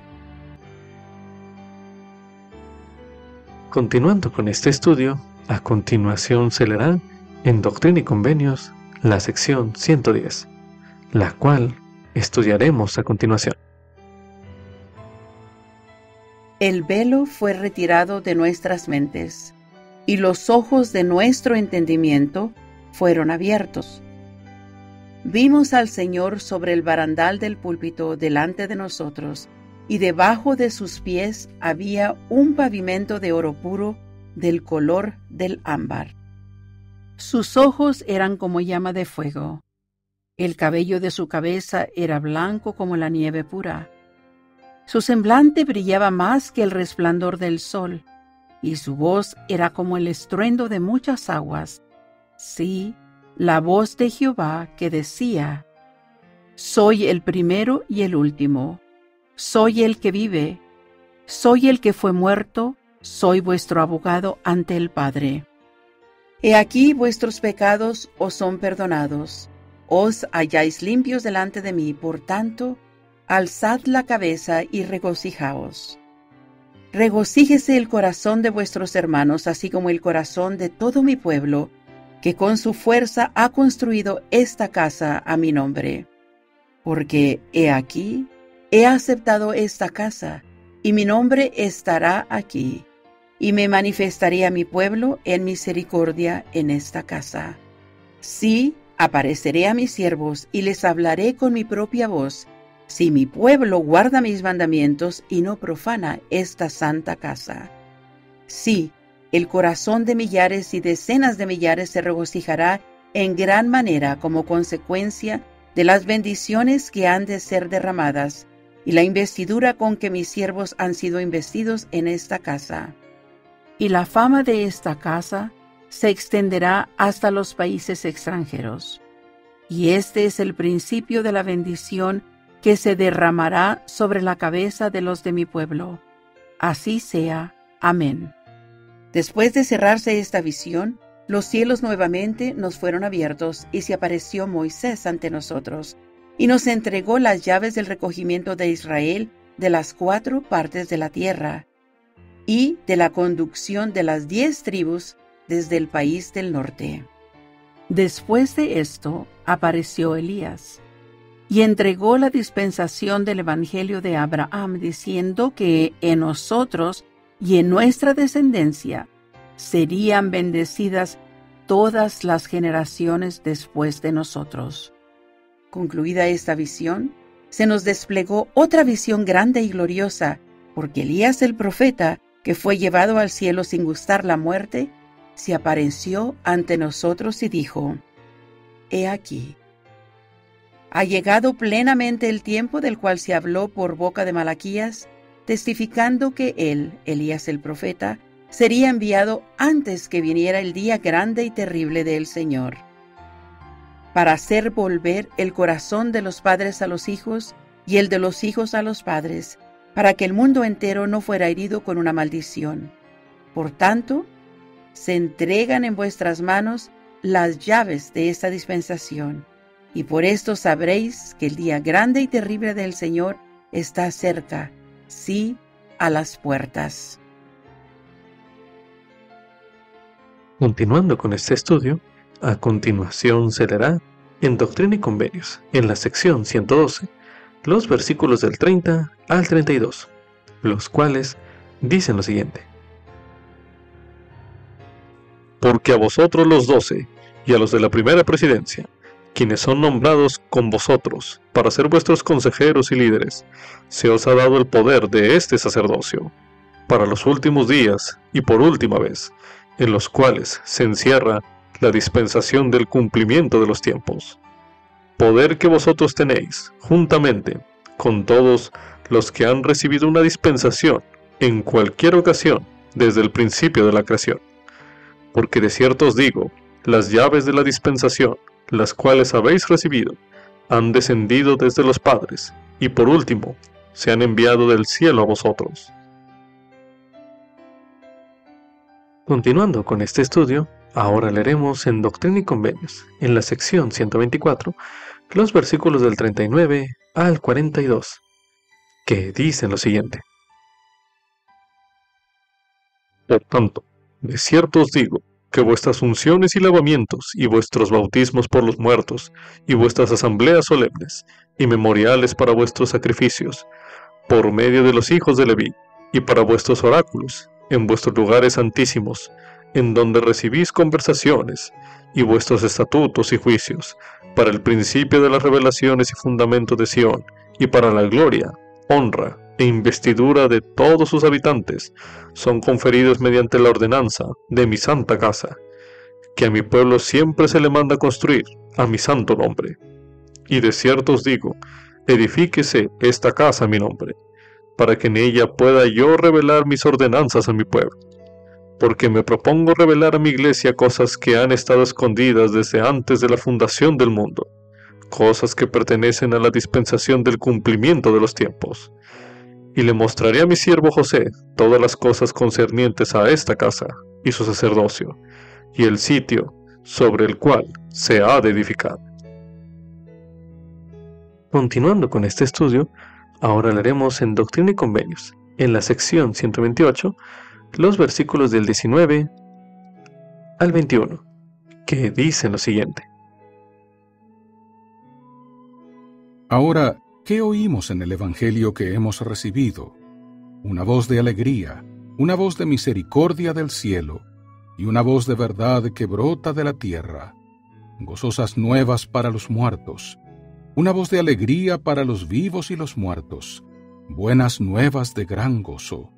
Continuando con este estudio, a continuación se leerá en Doctrina y Convenios la sección 110, la cual estudiaremos a continuación. El velo fue retirado de nuestras mentes, y los ojos de nuestro entendimiento fueron abiertos. Vimos al Señor sobre el barandal del púlpito delante de nosotros, y debajo de sus pies había un pavimento de oro puro del color del ámbar. Sus ojos eran como llama de fuego. El cabello de su cabeza era blanco como la nieve pura. Su semblante brillaba más que el resplandor del sol, y su voz era como el estruendo de muchas aguas. Sí, la voz de Jehová que decía: soy el primero y el último, soy el que vive, soy el que fue muerto, soy vuestro abogado ante el Padre. He aquí vuestros pecados os son perdonados, os halláis limpios delante de mí, por tanto, alzad la cabeza y regocijaos. Regocíjese el corazón de vuestros hermanos, así como el corazón de todo mi pueblo, que con su fuerza ha construido esta casa a mi nombre. Porque he aquí, he aceptado esta casa, y mi nombre estará aquí, y me manifestaré a mi pueblo en misericordia en esta casa. Sí, apareceré a mis siervos, y les hablaré con mi propia voz, si mi pueblo guarda mis mandamientos y no profana esta santa casa. Sí, el corazón de millares y decenas de millares se regocijará en gran manera como consecuencia de las bendiciones que han de ser derramadas y la investidura con que mis siervos han sido investidos en esta casa. Y la fama de esta casa se extenderá hasta los países extranjeros. Y este es el principio de la bendición que se derramará sobre la cabeza de los de mi pueblo. Así sea. Amén. Después de cerrarse esta visión, los cielos nuevamente nos fueron abiertos y se apareció Moisés ante nosotros y nos entregó las llaves del recogimiento de Israel de las 4 partes de la tierra y de la conducción de las 10 tribus desde el país del norte. Después de esto apareció Elías y entregó la dispensación del evangelio de Abraham, diciendo que en nosotros y en nuestra descendencia serían bendecidas todas las generaciones después de nosotros. Concluida esta visión, se nos desplegó otra visión grande y gloriosa, porque Elías el profeta, que fue llevado al cielo sin gustar la muerte, se apareció ante nosotros y dijo: He aquí, ha llegado plenamente el tiempo del cual se habló por boca de Malaquías, testificando que él, Elías el profeta, sería enviado antes que viniera el día grande y terrible del Señor, para hacer volver el corazón de los padres a los hijos y el de los hijos a los padres, para que el mundo entero no fuera herido con una maldición. Por tanto, se entregan en vuestras manos las llaves de esta dispensación, y por esto sabréis que el día grande y terrible del Señor está cerca, sí, a las puertas. Continuando con este estudio, a continuación se leerá en Doctrina y Convenios, en la sección 112, los versículos del 30 al 32, los cuales dicen lo siguiente. Porque a vosotros los 12 y a los de la primera presidencia, quienes son nombrados con vosotros para ser vuestros consejeros y líderes, se os ha dado el poder de este sacerdocio, para los últimos días y por última vez, en los cuales se encierra la dispensación del cumplimiento de los tiempos. Poder que vosotros tenéis, juntamente con todos los que han recibido una dispensación en cualquier ocasión desde el principio de la creación. Porque de cierto os digo, las llaves de la dispensación, las cuales habéis recibido, han descendido desde los padres, y por último, se han enviado del cielo a vosotros. Continuando con este estudio, ahora leeremos en Doctrina y Convenios, en la sección 124, los versículos del 39 al 42, que dicen lo siguiente. Por tanto, de cierto os digo, que vuestras unciones y lavamientos, y vuestros bautismos por los muertos, y vuestras asambleas solemnes, y memoriales para vuestros sacrificios, por medio de los hijos de Leví, y para vuestros oráculos, en vuestros lugares santísimos, en donde recibís conversaciones, y vuestros estatutos y juicios, para el principio de las revelaciones y fundamento de Sión, y para la gloria, honra e investidura de todos sus habitantes, son conferidos mediante la ordenanza de mi santa casa, que a mi pueblo siempre se le manda construir, a mi santo nombre. Y de cierto os digo, edifíquese esta casa a mi nombre, para que en ella pueda yo revelar mis ordenanzas a mi pueblo, porque me propongo revelar a mi iglesia cosas que han estado escondidas desde antes de la fundación del mundo, cosas que pertenecen a la dispensación del cumplimiento de los tiempos. Y le mostraré a mi siervo José todas las cosas concernientes a esta casa y su sacerdocio, y el sitio sobre el cual se ha de edificar. Continuando con este estudio, ahora leeremos en Doctrina y Convenios, en la sección 128, los versículos del 19 al 21, que dicen lo siguiente. Ahora, ¿qué oímos en el Evangelio que hemos recibido? Una voz de alegría, una voz de misericordia del cielo, y una voz de verdad que brota de la tierra, gozosas nuevas para los muertos, una voz de alegría para los vivos y los muertos, buenas nuevas de gran gozo.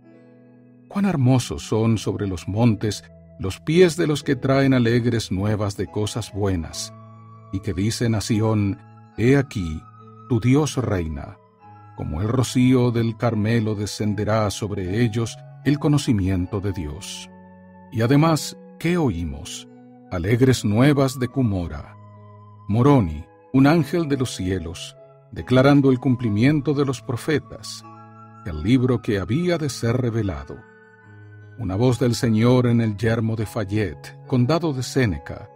Cuán hermosos son sobre los montes los pies de los que traen alegres nuevas de cosas buenas, y que dicen a Sión, he aquí, tu Dios reina. Como el rocío del Carmelo descenderá sobre ellos el conocimiento de Dios. Y además, ¿qué oímos? Alegres nuevas de Cumora. Moroni, un ángel de los cielos, declarando el cumplimiento de los profetas, el libro que había de ser revelado. Una voz del Señor en el yermo de Fayette, condado de Séneca,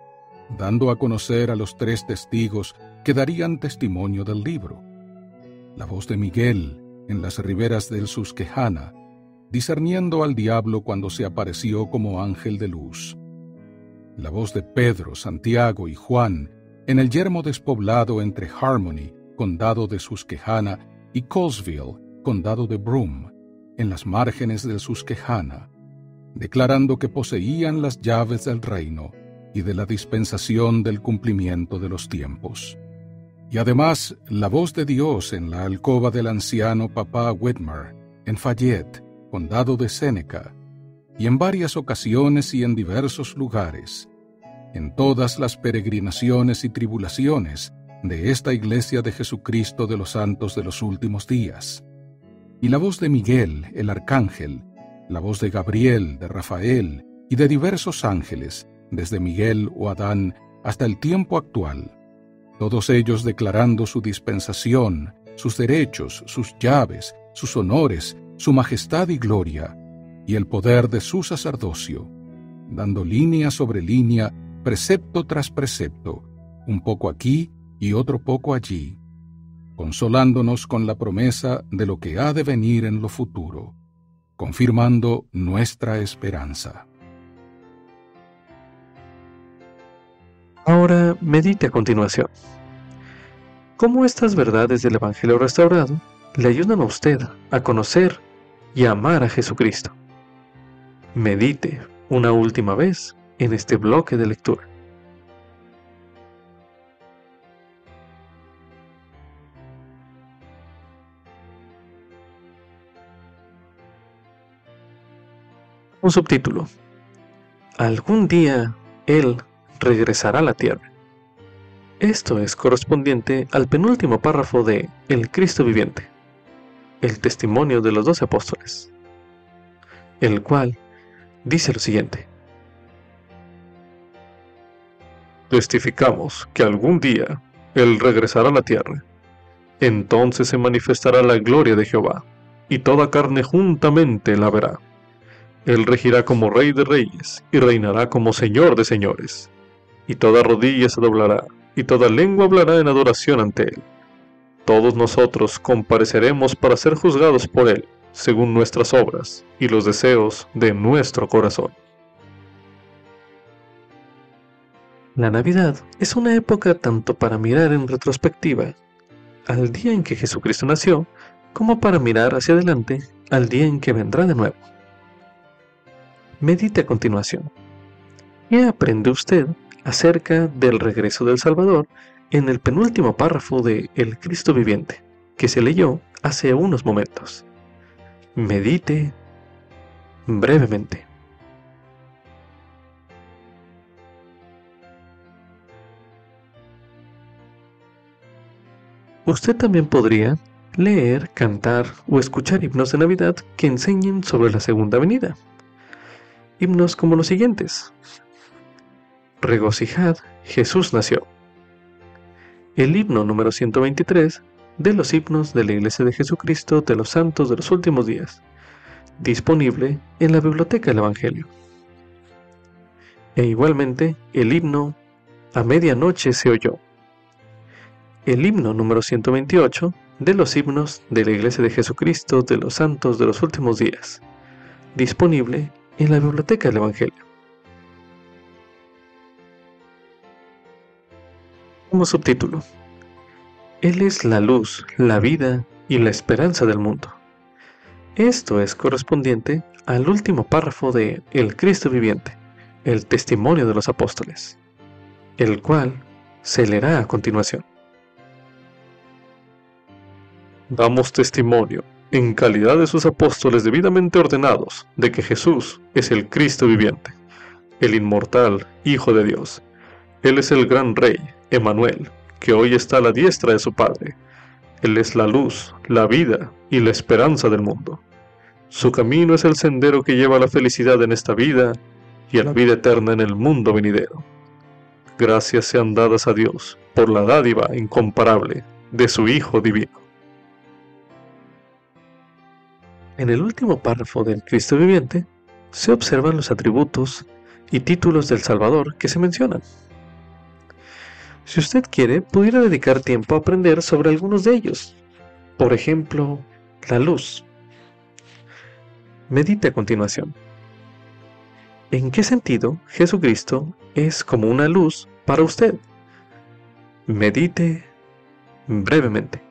dando a conocer a los 3 testigos que darían testimonio del libro. La voz de Miguel en las riberas del Susquehanna, discerniendo al diablo cuando se apareció como ángel de luz. La voz de Pedro, Santiago y Juan en el yermo despoblado entre Harmony, condado de Susquehanna, y Colesville, condado de Broome, en las márgenes del Susquehanna, declarando que poseían las llaves del reino y de la dispensación del cumplimiento de los tiempos. Y además, la voz de Dios en la alcoba del anciano Papa Whitmer, en Fayette, condado de Séneca, y en varias ocasiones y en diversos lugares, en todas las peregrinaciones y tribulaciones de esta Iglesia de Jesucristo de los Santos de los Últimos Días. Y la voz de Miguel, el arcángel, la voz de Gabriel, de Rafael y de diversos ángeles, desde Miguel o Adán hasta el tiempo actual, todos ellos declarando su dispensación, sus derechos, sus llaves, sus honores, su majestad y gloria, y el poder de su sacerdocio, dando línea sobre línea, precepto tras precepto, un poco aquí y otro poco allí, consolándonos con la promesa de lo que ha de venir en lo futuro, confirmando nuestra esperanza. Ahora medite a continuación. ¿Cómo estas verdades del Evangelio restaurado le ayudan a usted a conocer y a amar a Jesucristo? Medite una última vez en este bloque de lectura. Un subtítulo. Algún día Él regresará a la tierra. Esto es correspondiente al penúltimo párrafo de El Cristo Viviente, el testimonio de los 12 apóstoles, el cual dice lo siguiente: testificamos que algún día Él regresará a la tierra. Entonces se manifestará la gloria de Jehová, y toda carne juntamente la verá. Él regirá como Rey de reyes, y reinará como Señor de señores. Y toda rodilla se doblará, y toda lengua hablará en adoración ante Él. Todos nosotros compareceremos para ser juzgados por Él, según nuestras obras y los deseos de nuestro corazón. La Navidad es una época tanto para mirar en retrospectiva al día en que Jesucristo nació, como para mirar hacia adelante al día en que vendrá de nuevo. Medite a continuación. ¿Qué aprende usted acerca del regreso del Salvador en el penúltimo párrafo de El Cristo Viviente, que se leyó hace unos momentos? Medite brevemente. Usted también podría leer, cantar o escuchar himnos de Navidad que enseñen sobre la segunda venida. Himnos como los siguientes: Regocijad, Jesús nació. El himno número 123 de los himnos de la Iglesia de Jesucristo de los Santos de los Últimos Días, disponible en la Biblioteca del Evangelio. E igualmente el himno A medianoche se oyó. El himno número 128 de los himnos de la Iglesia de Jesucristo de los Santos de los Últimos Días, disponible en la Biblioteca del Evangelio. Como subtítulo: Él es la luz, la vida y la esperanza del mundo. Esto es correspondiente al último párrafo de El Cristo Viviente, el testimonio de los apóstoles, el cual se leerá a continuación. Damos testimonio, en calidad de sus apóstoles debidamente ordenados, de que Jesús es el Cristo viviente, el inmortal Hijo de Dios. Él es el gran Rey, Emmanuel, que hoy está a la diestra de su Padre. Él es la luz, la vida y la esperanza del mundo. Su camino es el sendero que lleva a la felicidad en esta vida y a la vida eterna en el mundo venidero. Gracias sean dadas a Dios por la dádiva incomparable de su Hijo divino. En el último párrafo del Cristo Viviente se observan los atributos y títulos del Salvador que se mencionan. Si usted quiere, pudiera dedicar tiempo a aprender sobre algunos de ellos. Por ejemplo, la luz. Medite a continuación. ¿En qué sentido Jesucristo es como una luz para usted? Medite brevemente.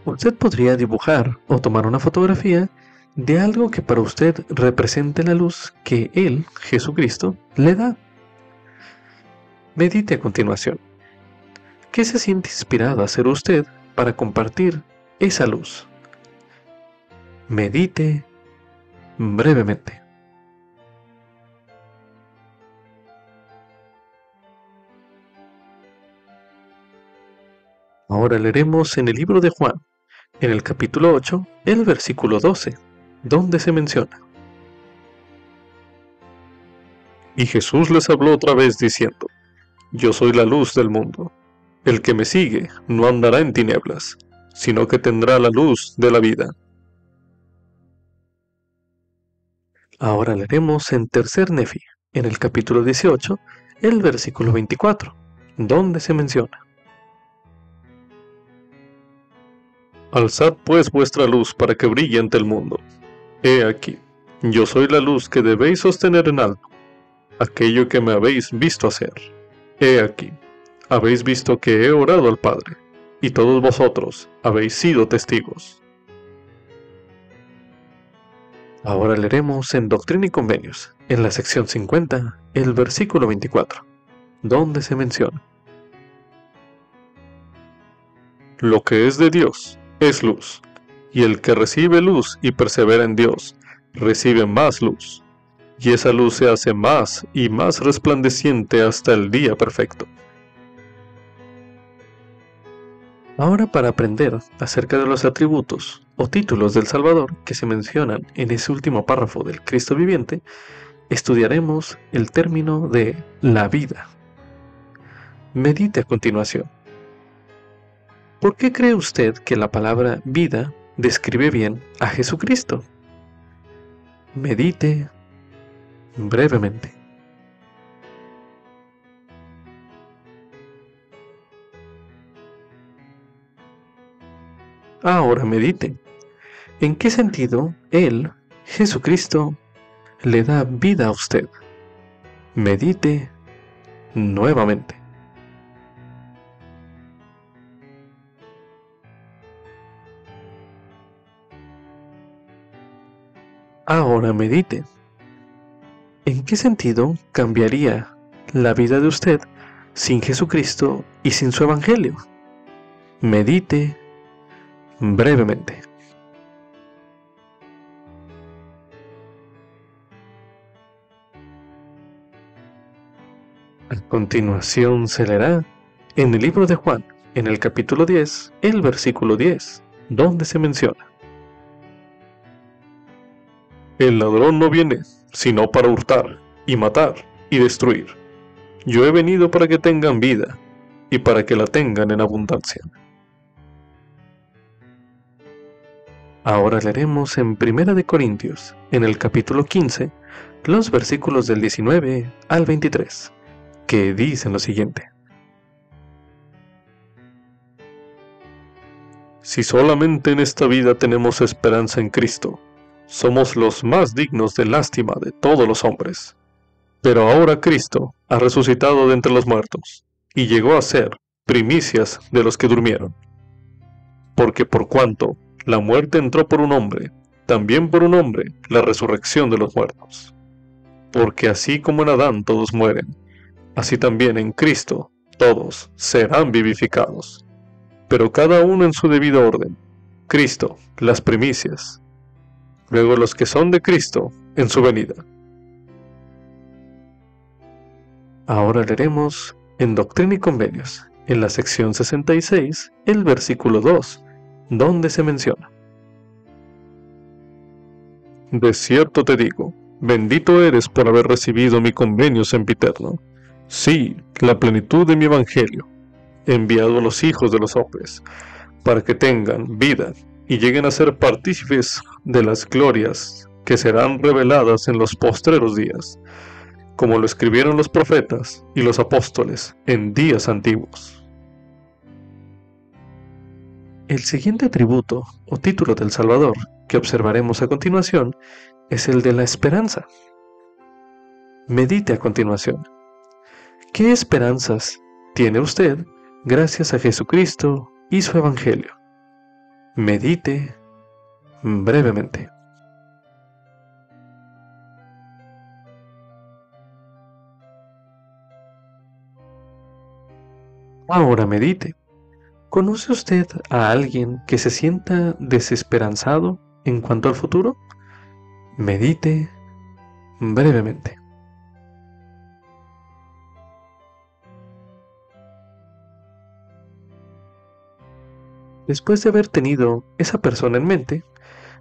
Usted podría dibujar o tomar una fotografía de algo que para usted represente la luz que Él, Jesucristo, le da. Medite a continuación. ¿Qué se siente inspirado a hacer usted para compartir esa luz? Medite brevemente. Ahora leeremos en el libro de Juan, en el capítulo 8, el versículo 12, donde se menciona: Y Jesús les habló otra vez diciendo: Yo soy la luz del mundo. El que me sigue no andará en tinieblas, sino que tendrá la luz de la vida. Ahora leeremos en Tercer Nefi, en el capítulo 18, el versículo 24, donde se menciona: Alzad pues vuestra luz para que brille ante el mundo. He aquí, yo soy la luz que debéis sostener en alto, aquello que me habéis visto hacer. He aquí, habéis visto que he orado al Padre, y todos vosotros habéis sido testigos. Ahora leeremos en Doctrina y Convenios, en la sección 50, el versículo 24, donde se menciona: Lo que es de Dios es luz, y el que recibe luz y persevera en Dios, recibe más luz, y esa luz se hace más y más resplandeciente hasta el día perfecto. Ahora, para aprender acerca de los atributos o títulos del Salvador que se mencionan en ese último párrafo del Cristo viviente, estudiaremos el término de la vida. Medite a continuación. ¿Por qué cree usted que la palabra vida describe bien a Jesucristo? Medite brevemente. Ahora medite. ¿En qué sentido Él, Jesucristo, le da vida a usted? Medite nuevamente. Ahora medite. ¿En qué sentido cambiaría la vida de usted sin Jesucristo y sin su Evangelio? Medite brevemente. A continuación se leerá en el libro de Juan, en el capítulo 10, el versículo 10, donde se menciona: El ladrón no viene sino para hurtar, y matar, y destruir. Yo he venido para que tengan vida, y para que la tengan en abundancia. Ahora leeremos en Primera de Corintios, en el capítulo 15, los versículos del 19 al 23, que dicen lo siguiente: Si solamente en esta vida tenemos esperanza en Cristo, somos los más dignos de lástima de todos los hombres. Pero ahora Cristo ha resucitado de entre los muertos, y llegó a ser primicias de los que durmieron. Porque por cuanto la muerte entró por un hombre, también por un hombre la resurrección de los muertos. Porque así como en Adán todos mueren, así también en Cristo todos serán vivificados. Pero cada uno en su debido orden. Cristo, las primicias. Luego los que son de Cristo en su venida. Ahora leeremos en Doctrina y Convenios, en la sección 66, el versículo 2, donde se menciona: De cierto te digo, bendito eres por haber recibido mi convenio sempiterno, sí, la plenitud de mi evangelio, enviado a los hijos de los hombres, para que tengan vida y lleguen a ser partícipes de las glorias que serán reveladas en los postreros días, como lo escribieron los profetas y los apóstoles en días antiguos. El siguiente atributo o título del Salvador que observaremos a continuación es el de la esperanza. Medite a continuación. ¿Qué esperanzas tiene usted gracias a Jesucristo y su Evangelio? Medite brevemente. Ahora medite. ¿Conoce usted a alguien que se sienta desesperanzado en cuanto al futuro? Medite brevemente. Después de haber tenido esa persona en mente,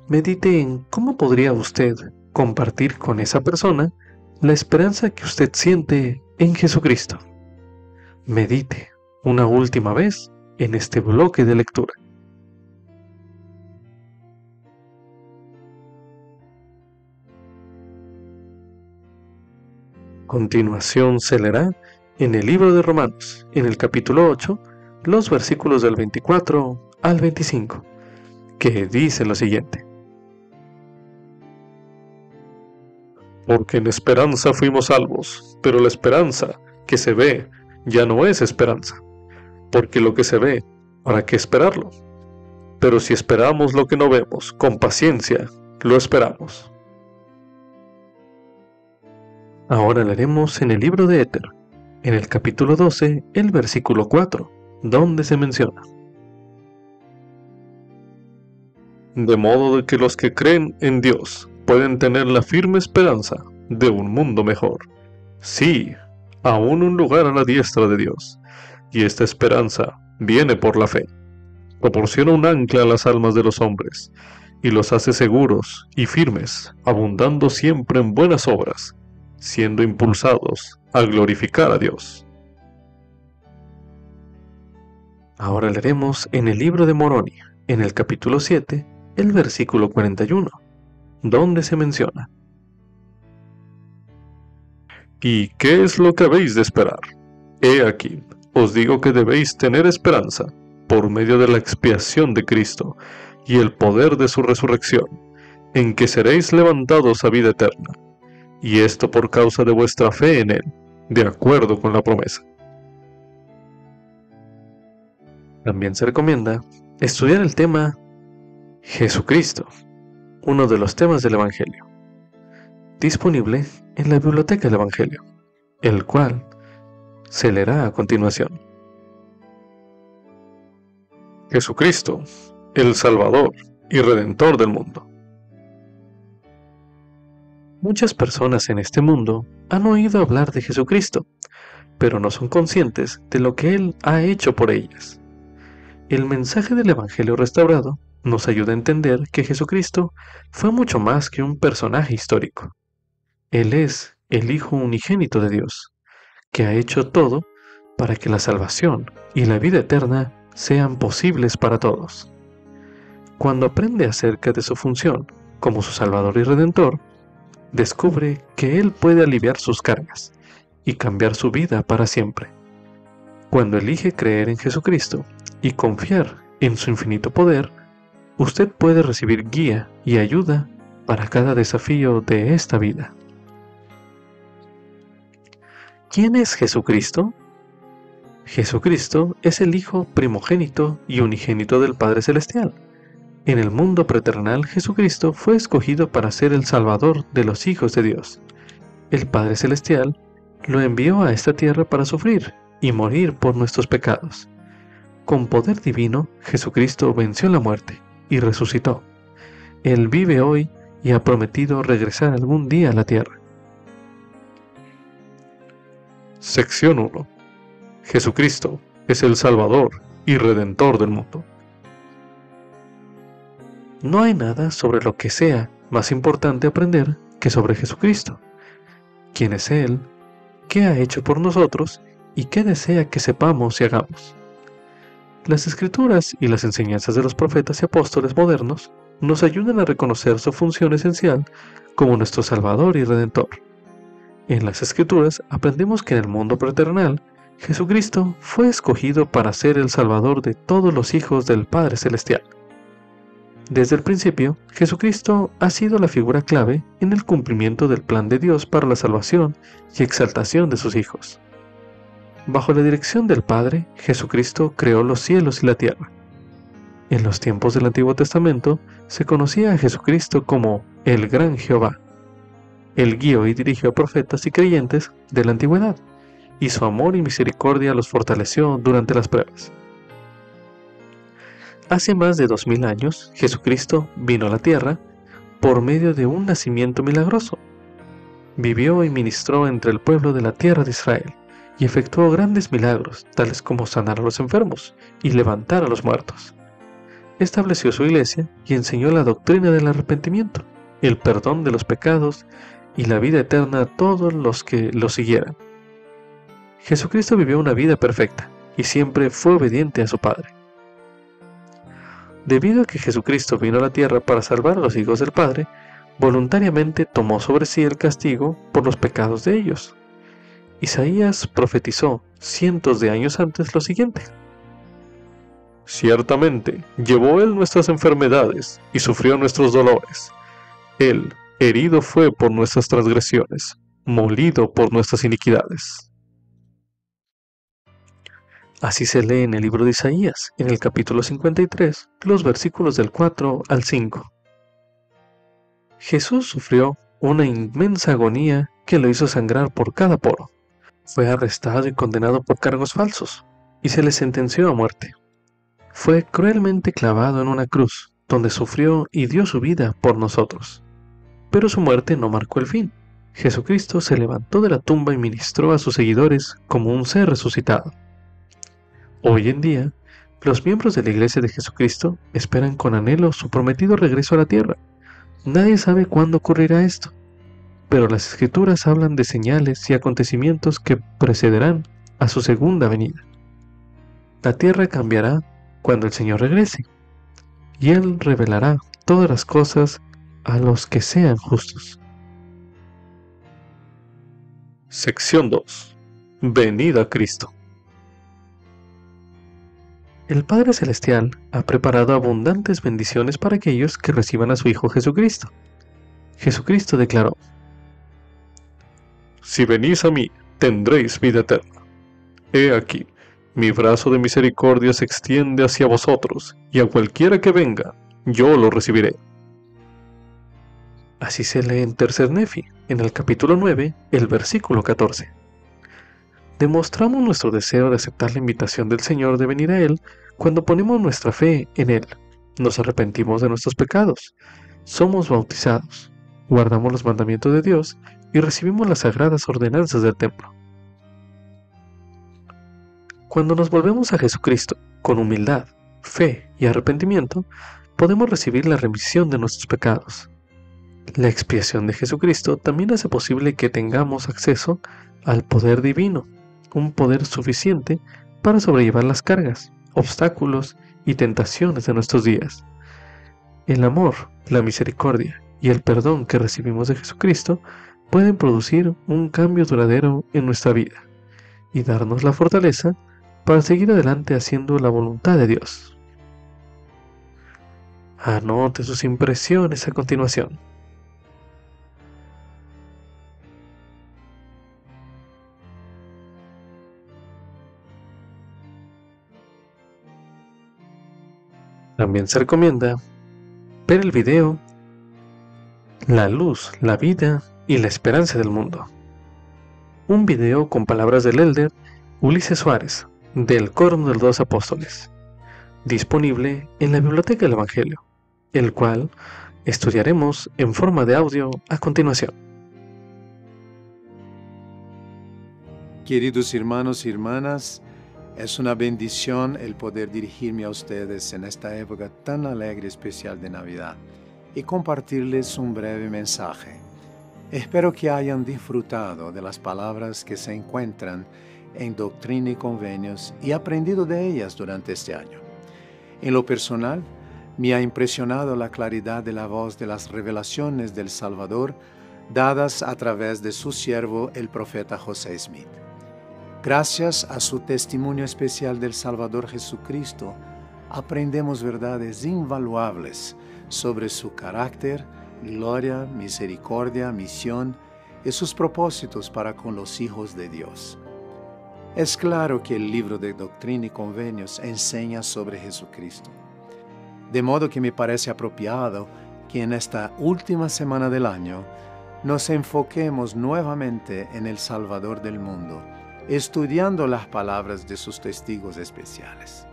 medite en cómo podría usted compartir con esa persona la esperanza que usted siente en Jesucristo. medite una última vez en este bloque de lectura. Continuación se leerá en el libro de Romanos, en el capítulo 8, los versículos del 24 al 25, que dice lo siguiente: Porque en esperanza fuimos salvos, pero la esperanza que se ve ya no es esperanza, porque lo que se ve, ¿para qué esperarlo? Pero si esperamos lo que no vemos, con paciencia lo esperamos. Ahora leeremos en el libro de Éter, en el capítulo 12, el versículo 4, donde se menciona: De modo de que los que creen en Dios pueden tener la firme esperanza de un mundo mejor. Sí, aún un lugar a la diestra de Dios. Y esta esperanza viene por la fe. Proporciona un ancla a las almas de los hombres, y los hace seguros y firmes, abundando siempre en buenas obras, siendo impulsados a glorificar a Dios. Ahora leeremos en el libro de Moroni, en el capítulo 7, el versículo 41, donde se menciona: ¿Y qué es lo que habéis de esperar? He aquí, os digo que debéis tener esperanza, por medio de la expiación de Cristo, y el poder de su resurrección, en que seréis levantados a vida eterna, y esto por causa de vuestra fe en Él, de acuerdo con la promesa. También se recomienda estudiar el tema Jesucristo, uno de los temas del Evangelio, disponible en la Biblioteca del Evangelio, el cual se leerá a continuación. Jesucristo, el Salvador y Redentor del mundo. Muchas personas en este mundo han oído hablar de Jesucristo, pero no son conscientes de lo que Él ha hecho por ellas. El mensaje del Evangelio restaurado nos ayuda a entender que Jesucristo fue mucho más que un personaje histórico. Él es el Hijo unigénito de Dios, que ha hecho todo para que la salvación y la vida eterna sean posibles para todos. Cuando aprende acerca de su función como su Salvador y Redentor, descubre que Él puede aliviar sus cargas y cambiar su vida para siempre. Cuando elige creer en Jesucristo y confiar en su infinito poder, usted puede recibir guía y ayuda para cada desafío de esta vida. ¿Quién es Jesucristo? Jesucristo es el Hijo primogénito y unigénito del Padre Celestial. En el mundo preternal, Jesucristo fue escogido para ser el Salvador de los hijos de Dios. El Padre Celestial lo envió a esta tierra para sufrir y morir por nuestros pecados. Con poder divino, Jesucristo venció la muerte y resucitó. Él vive hoy y ha prometido regresar algún día a la tierra. Sección 1. Jesucristo es el Salvador y Redentor del mundo. No hay nada sobre lo que sea más importante aprender que sobre Jesucristo. ¿Quién es Él? ¿Qué ha hecho por nosotros? ¿Y qué desea que sepamos y hagamos? Las Escrituras y las enseñanzas de los profetas y apóstoles modernos nos ayudan a reconocer su función esencial como nuestro Salvador y Redentor. En las Escrituras aprendemos que en el mundo preternal, Jesucristo fue escogido para ser el Salvador de todos los hijos del Padre Celestial. Desde el principio, Jesucristo ha sido la figura clave en el cumplimiento del plan de Dios para la salvación y exaltación de sus hijos. Bajo la dirección del Padre, Jesucristo creó los cielos y la tierra. En los tiempos del Antiguo Testamento, se conocía a Jesucristo como el Gran Jehová. Él guió y dirigió a profetas y creyentes de la antigüedad, y su amor y misericordia los fortaleció durante las pruebas. Hace más de 2000 años, Jesucristo vino a la tierra por medio de un nacimiento milagroso. Vivió y ministró entre el pueblo de la tierra de Israel, y efectuó grandes milagros, tales como sanar a los enfermos y levantar a los muertos. Estableció su iglesia y enseñó la doctrina del arrepentimiento, el perdón de los pecados y la vida eterna a todos los que lo siguieran. Jesucristo vivió una vida perfecta y siempre fue obediente a su Padre. Debido a que Jesucristo vino a la tierra para salvar a los hijos del Padre, voluntariamente tomó sobre sí el castigo por los pecados de ellos. Isaías profetizó cientos de años antes lo siguiente: ciertamente llevó Él nuestras enfermedades y sufrió nuestros dolores. Él herido fue por nuestras transgresiones, molido por nuestras iniquidades. Así se lee en el libro de Isaías, en el capítulo 53, los versículos del 4 al 5. Jesús sufrió una inmensa agonía que lo hizo sangrar por cada poro. Fue arrestado y condenado por cargos falsos, y se le sentenció a muerte. Fue cruelmente clavado en una cruz, donde sufrió y dio su vida por nosotros. Pero su muerte no marcó el fin. Jesucristo se levantó de la tumba y ministró a sus seguidores como un ser resucitado. Hoy en día, los miembros de la Iglesia de Jesucristo esperan con anhelo su prometido regreso a la tierra. Nadie sabe cuándo ocurrirá esto, pero las Escrituras hablan de señales y acontecimientos que precederán a su segunda venida. La tierra cambiará cuando el Señor regrese, y Él revelará todas las cosas a los que sean justos. Sección 2. Venid a Cristo. El Padre Celestial ha preparado abundantes bendiciones para aquellos que reciban a su Hijo Jesucristo. Jesucristo declaró: si venís a mí, tendréis vida eterna. He aquí, mi brazo de misericordia se extiende hacia vosotros, y a cualquiera que venga, yo lo recibiré. Así se lee en Tercer Nefi, en el capítulo 9, el versículo 14. Demostramos nuestro deseo de aceptar la invitación del Señor de venir a Él cuando ponemos nuestra fe en Él, nos arrepentimos de nuestros pecados, somos bautizados, guardamos los mandamientos de Dios y recibimos las sagradas ordenanzas del templo. Cuando nos volvemos a Jesucristo con humildad, fe y arrepentimiento, podemos recibir la remisión de nuestros pecados. La expiación de Jesucristo también hace posible que tengamos acceso al poder divino, un poder suficiente para sobrellevar las cargas, obstáculos y tentaciones de nuestros días. El amor, la misericordia y el perdón que recibimos de Jesucristo pueden producir un cambio duradero en nuestra vida y darnos la fortaleza para seguir adelante haciendo la voluntad de Dios. Anote sus impresiones a continuación. También se recomienda ver el video La luz, la vida y la esperanza del mundo. Un video con palabras del elder Ulises Suárez, del Quórum de los Dos Apóstoles, disponible en la Biblioteca del Evangelio, el cual estudiaremos en forma de audio a continuación. Queridos hermanos y hermanas, es una bendición el poder dirigirme a ustedes en esta época tan alegre y especial de Navidad y compartirles un breve mensaje. Espero que hayan disfrutado de las palabras que se encuentran en Doctrina y Convenios y aprendido de ellas durante este año. En lo personal, me ha impresionado la claridad de la voz de las revelaciones del Salvador dadas a través de su siervo, el profeta José Smith. Gracias a su testimonio especial del Salvador Jesucristo, aprendemos verdades invaluables sobre su carácter, gloria, misericordia, misión y sus propósitos para con los hijos de Dios. Es claro que el libro de Doctrina y Convenios enseña sobre Jesucristo. De modo que me parece apropiado que en esta última semana del año nos enfoquemos nuevamente en el Salvador del mundo, estudiando las palabras de sus testigos especiales.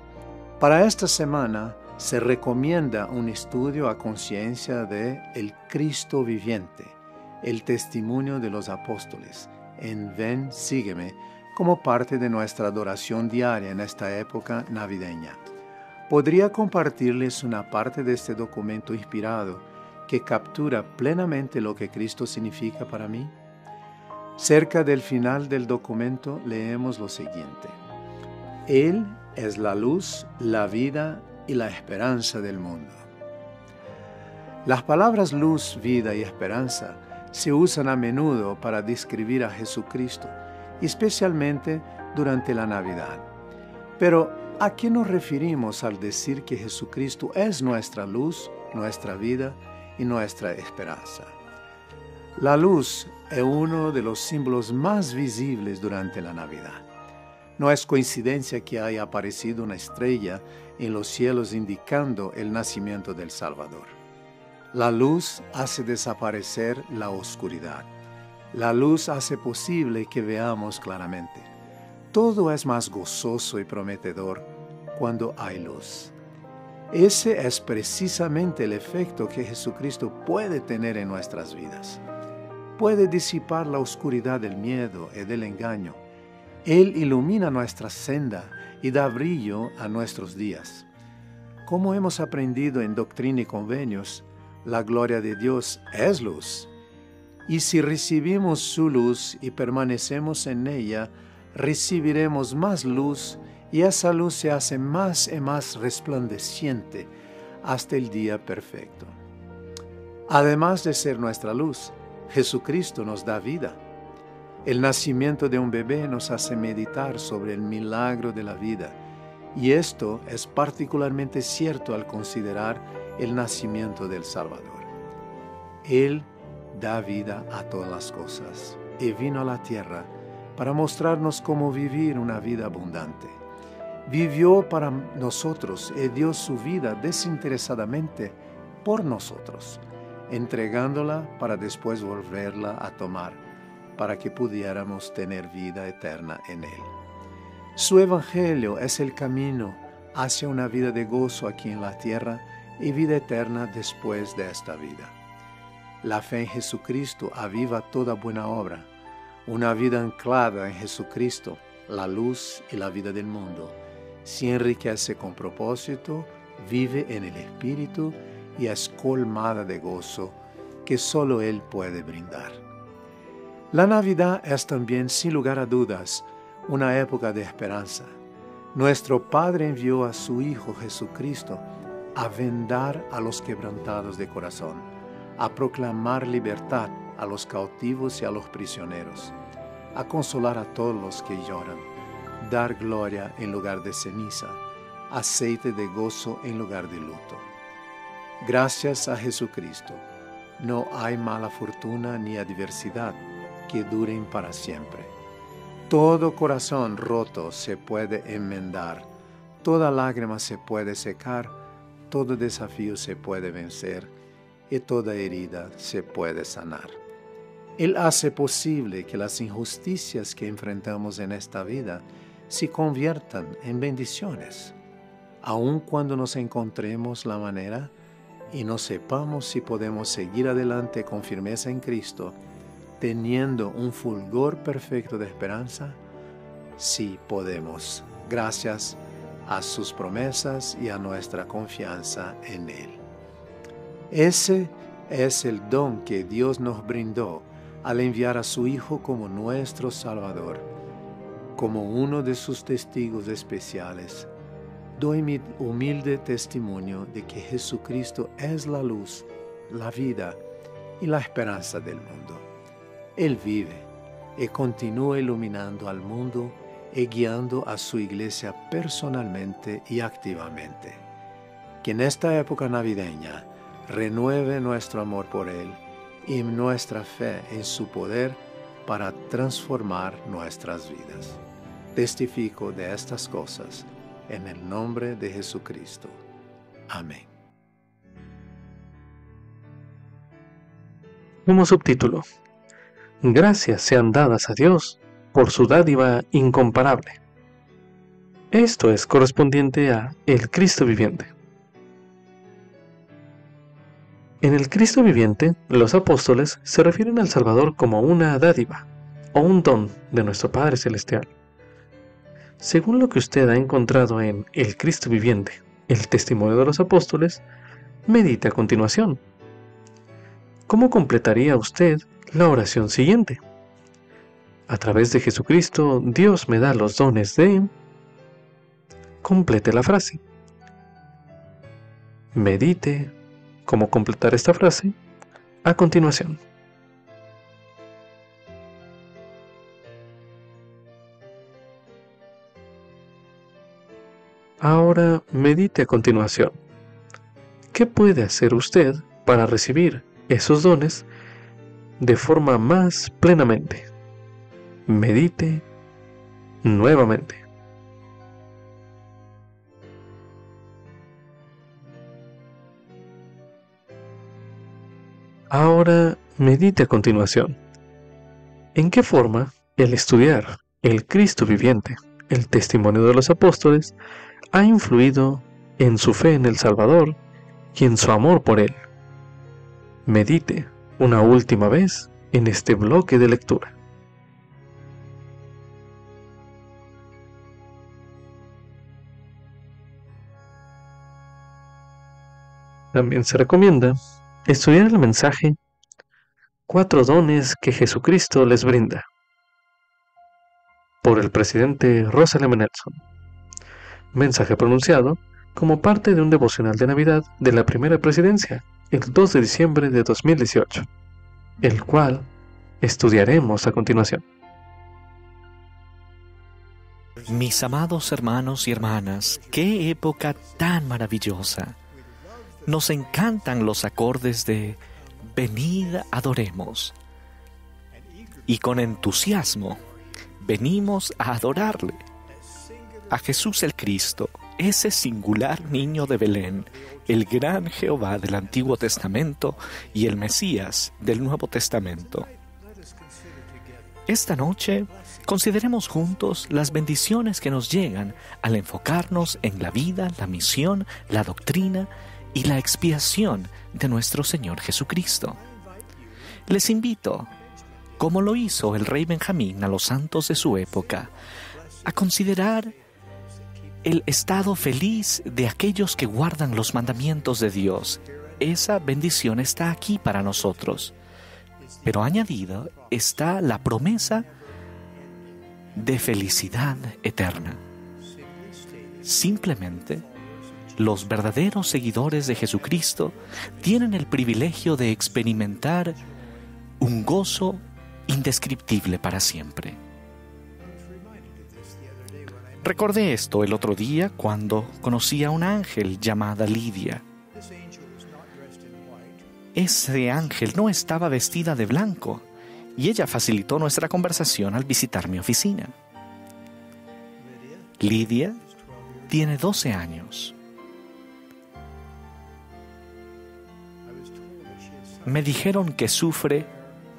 Para esta semana se recomienda un estudio a conciencia de El Cristo Viviente, el testimonio de los apóstoles, en Ven, Sígueme, como parte de nuestra adoración diaria en esta época navideña. Podría compartirles una parte de este documento inspirado que captura plenamente lo que Cristo significa para mí. Cerca del final del documento leemos lo siguiente: Él es la luz, la vida y la esperanza del mundo. Las palabras luz, vida y esperanza se usan a menudo para describir a Jesucristo, especialmente durante la Navidad. Pero, ¿a qué nos referimos al decir que Jesucristo es nuestra luz, nuestra vida y nuestra esperanza? La luz es uno de los símbolos más visibles durante la Navidad. No es coincidencia que haya aparecido una estrella en los cielos indicando el nacimiento del Salvador. La luz hace desaparecer la oscuridad. La luz hace posible que veamos claramente. Todo es más gozoso y prometedor cuando hay luz. Ese es precisamente el efecto que Jesucristo puede tener en nuestras vidas. Puede disipar la oscuridad del miedo y del engaño. Él ilumina nuestra senda y da brillo a nuestros días. Como hemos aprendido en Doctrina y Convenios, la gloria de Dios es luz. Y si recibimos su luz y permanecemos en ella, recibiremos más luz y esa luz se hace más y más resplandeciente hasta el día perfecto. Además de ser nuestra luz, Jesucristo nos da vida. El nacimiento de un bebé nos hace meditar sobre el milagro de la vida, y esto es particularmente cierto al considerar el nacimiento del Salvador. Él da vida a todas las cosas y vino a la tierra para mostrarnos cómo vivir una vida abundante. Vivió para nosotros y dio su vida desinteresadamente por nosotros, entregándola para después volverla a tomar, para que pudiéramos tener vida eterna en Él. Su Evangelio es el camino hacia una vida de gozo aquí en la tierra y vida eterna después de esta vida. La fe en Jesucristo aviva toda buena obra. Una vida anclada en Jesucristo, la luz y la vida del mundo, se enriquece con propósito, vive en el Espíritu y es colmada de gozo que solo Él puede brindar. La Navidad es también, sin lugar a dudas, una época de esperanza. Nuestro Padre envió a su Hijo Jesucristo a vendar a los quebrantados de corazón, a proclamar libertad a los cautivos y a los prisioneros, a consolar a todos los que lloran, dar gloria en lugar de ceniza, aceite de gozo en lugar de luto. Gracias a Jesucristo, no hay mala fortuna ni adversidad que duren para siempre. Todo corazón roto se puede enmendar, toda lágrima se puede secar, todo desafío se puede vencer y toda herida se puede sanar. Él hace posible que las injusticias que enfrentamos en esta vida se conviertan en bendiciones, aun cuando nos encontremos la manera y no sepamos si podemos seguir adelante con firmeza en Cristo, teniendo un fulgor perfecto de esperanza. Sí podemos, gracias a sus promesas y a nuestra confianza en Él. Ese es el don que Dios nos brindó al enviar a su Hijo como nuestro Salvador. Como uno de sus testigos especiales, doy mi humilde testimonio de que Jesucristo es la luz, la vida y la esperanza del mundo. Él vive y continúa iluminando al mundo y guiando a su iglesia personalmente y activamente. Que en esta época navideña renueve nuestro amor por Él y nuestra fe en su poder para transformar nuestras vidas. Testifico de estas cosas en el nombre de Jesucristo. Amén. Como subtítulo: Gracias sean dadas a Dios por su dádiva incomparable. Esto es correspondiente a el Cristo viviente. En el Cristo viviente, los apóstoles se refieren al Salvador como una dádiva o un don de nuestro Padre Celestial. Según lo que usted ha encontrado en el Cristo viviente, el testimonio de los apóstoles, medite a continuación. ¿Cómo completaría usted la oración siguiente? A través de Jesucristo, Dios me da los dones de... Complete la frase. Medite cómo completar esta frase a continuación. Ahora medite a continuación. ¿Qué puede hacer usted para recibir esos dones de forma más plenamente? Medite nuevamente. Ahora medite a continuación. ¿En qué forma el estudiar el Cristo viviente, el testimonio de los apóstoles, ha influido en su fe en el Salvador y en su amor por Él? Medite una última vez en este bloque de lectura. También se recomienda estudiar el mensaje 4 dones que Jesucristo les brinda, por el presidente Russell M. Nelson. Mensaje pronunciado como parte de un devocional de Navidad de la primera presidencia, el 2 de diciembre de 2018, el cual estudiaremos a continuación. Mis amados hermanos y hermanas, qué época tan maravillosa. Nos encantan los acordes de venid, adoremos. Y con entusiasmo venimos a adorarle, a Jesús el Cristo, ese singular niño de Belén, el gran Jehová del Antiguo Testamento y el Mesías del Nuevo Testamento. Esta noche consideremos juntos las bendiciones que nos llegan al enfocarnos en la vida, la misión, la doctrina y la expiación de nuestro Señor Jesucristo. Les invito, como lo hizo el rey Benjamín a los santos de su época, a considerar el estado feliz de aquellos que guardan los mandamientos de Dios. Esa bendición está aquí para nosotros, pero añadida está la promesa de felicidad eterna. Simplemente, los verdaderos seguidores de Jesucristo tienen el privilegio de experimentar un gozo indescriptible para siempre. Recordé esto el otro día cuando conocí a un ángel llamada Lidia. Ese ángel no estaba vestida de blanco y ella facilitó nuestra conversación al visitar mi oficina. Lidia tiene 12 años. Me dijeron que sufre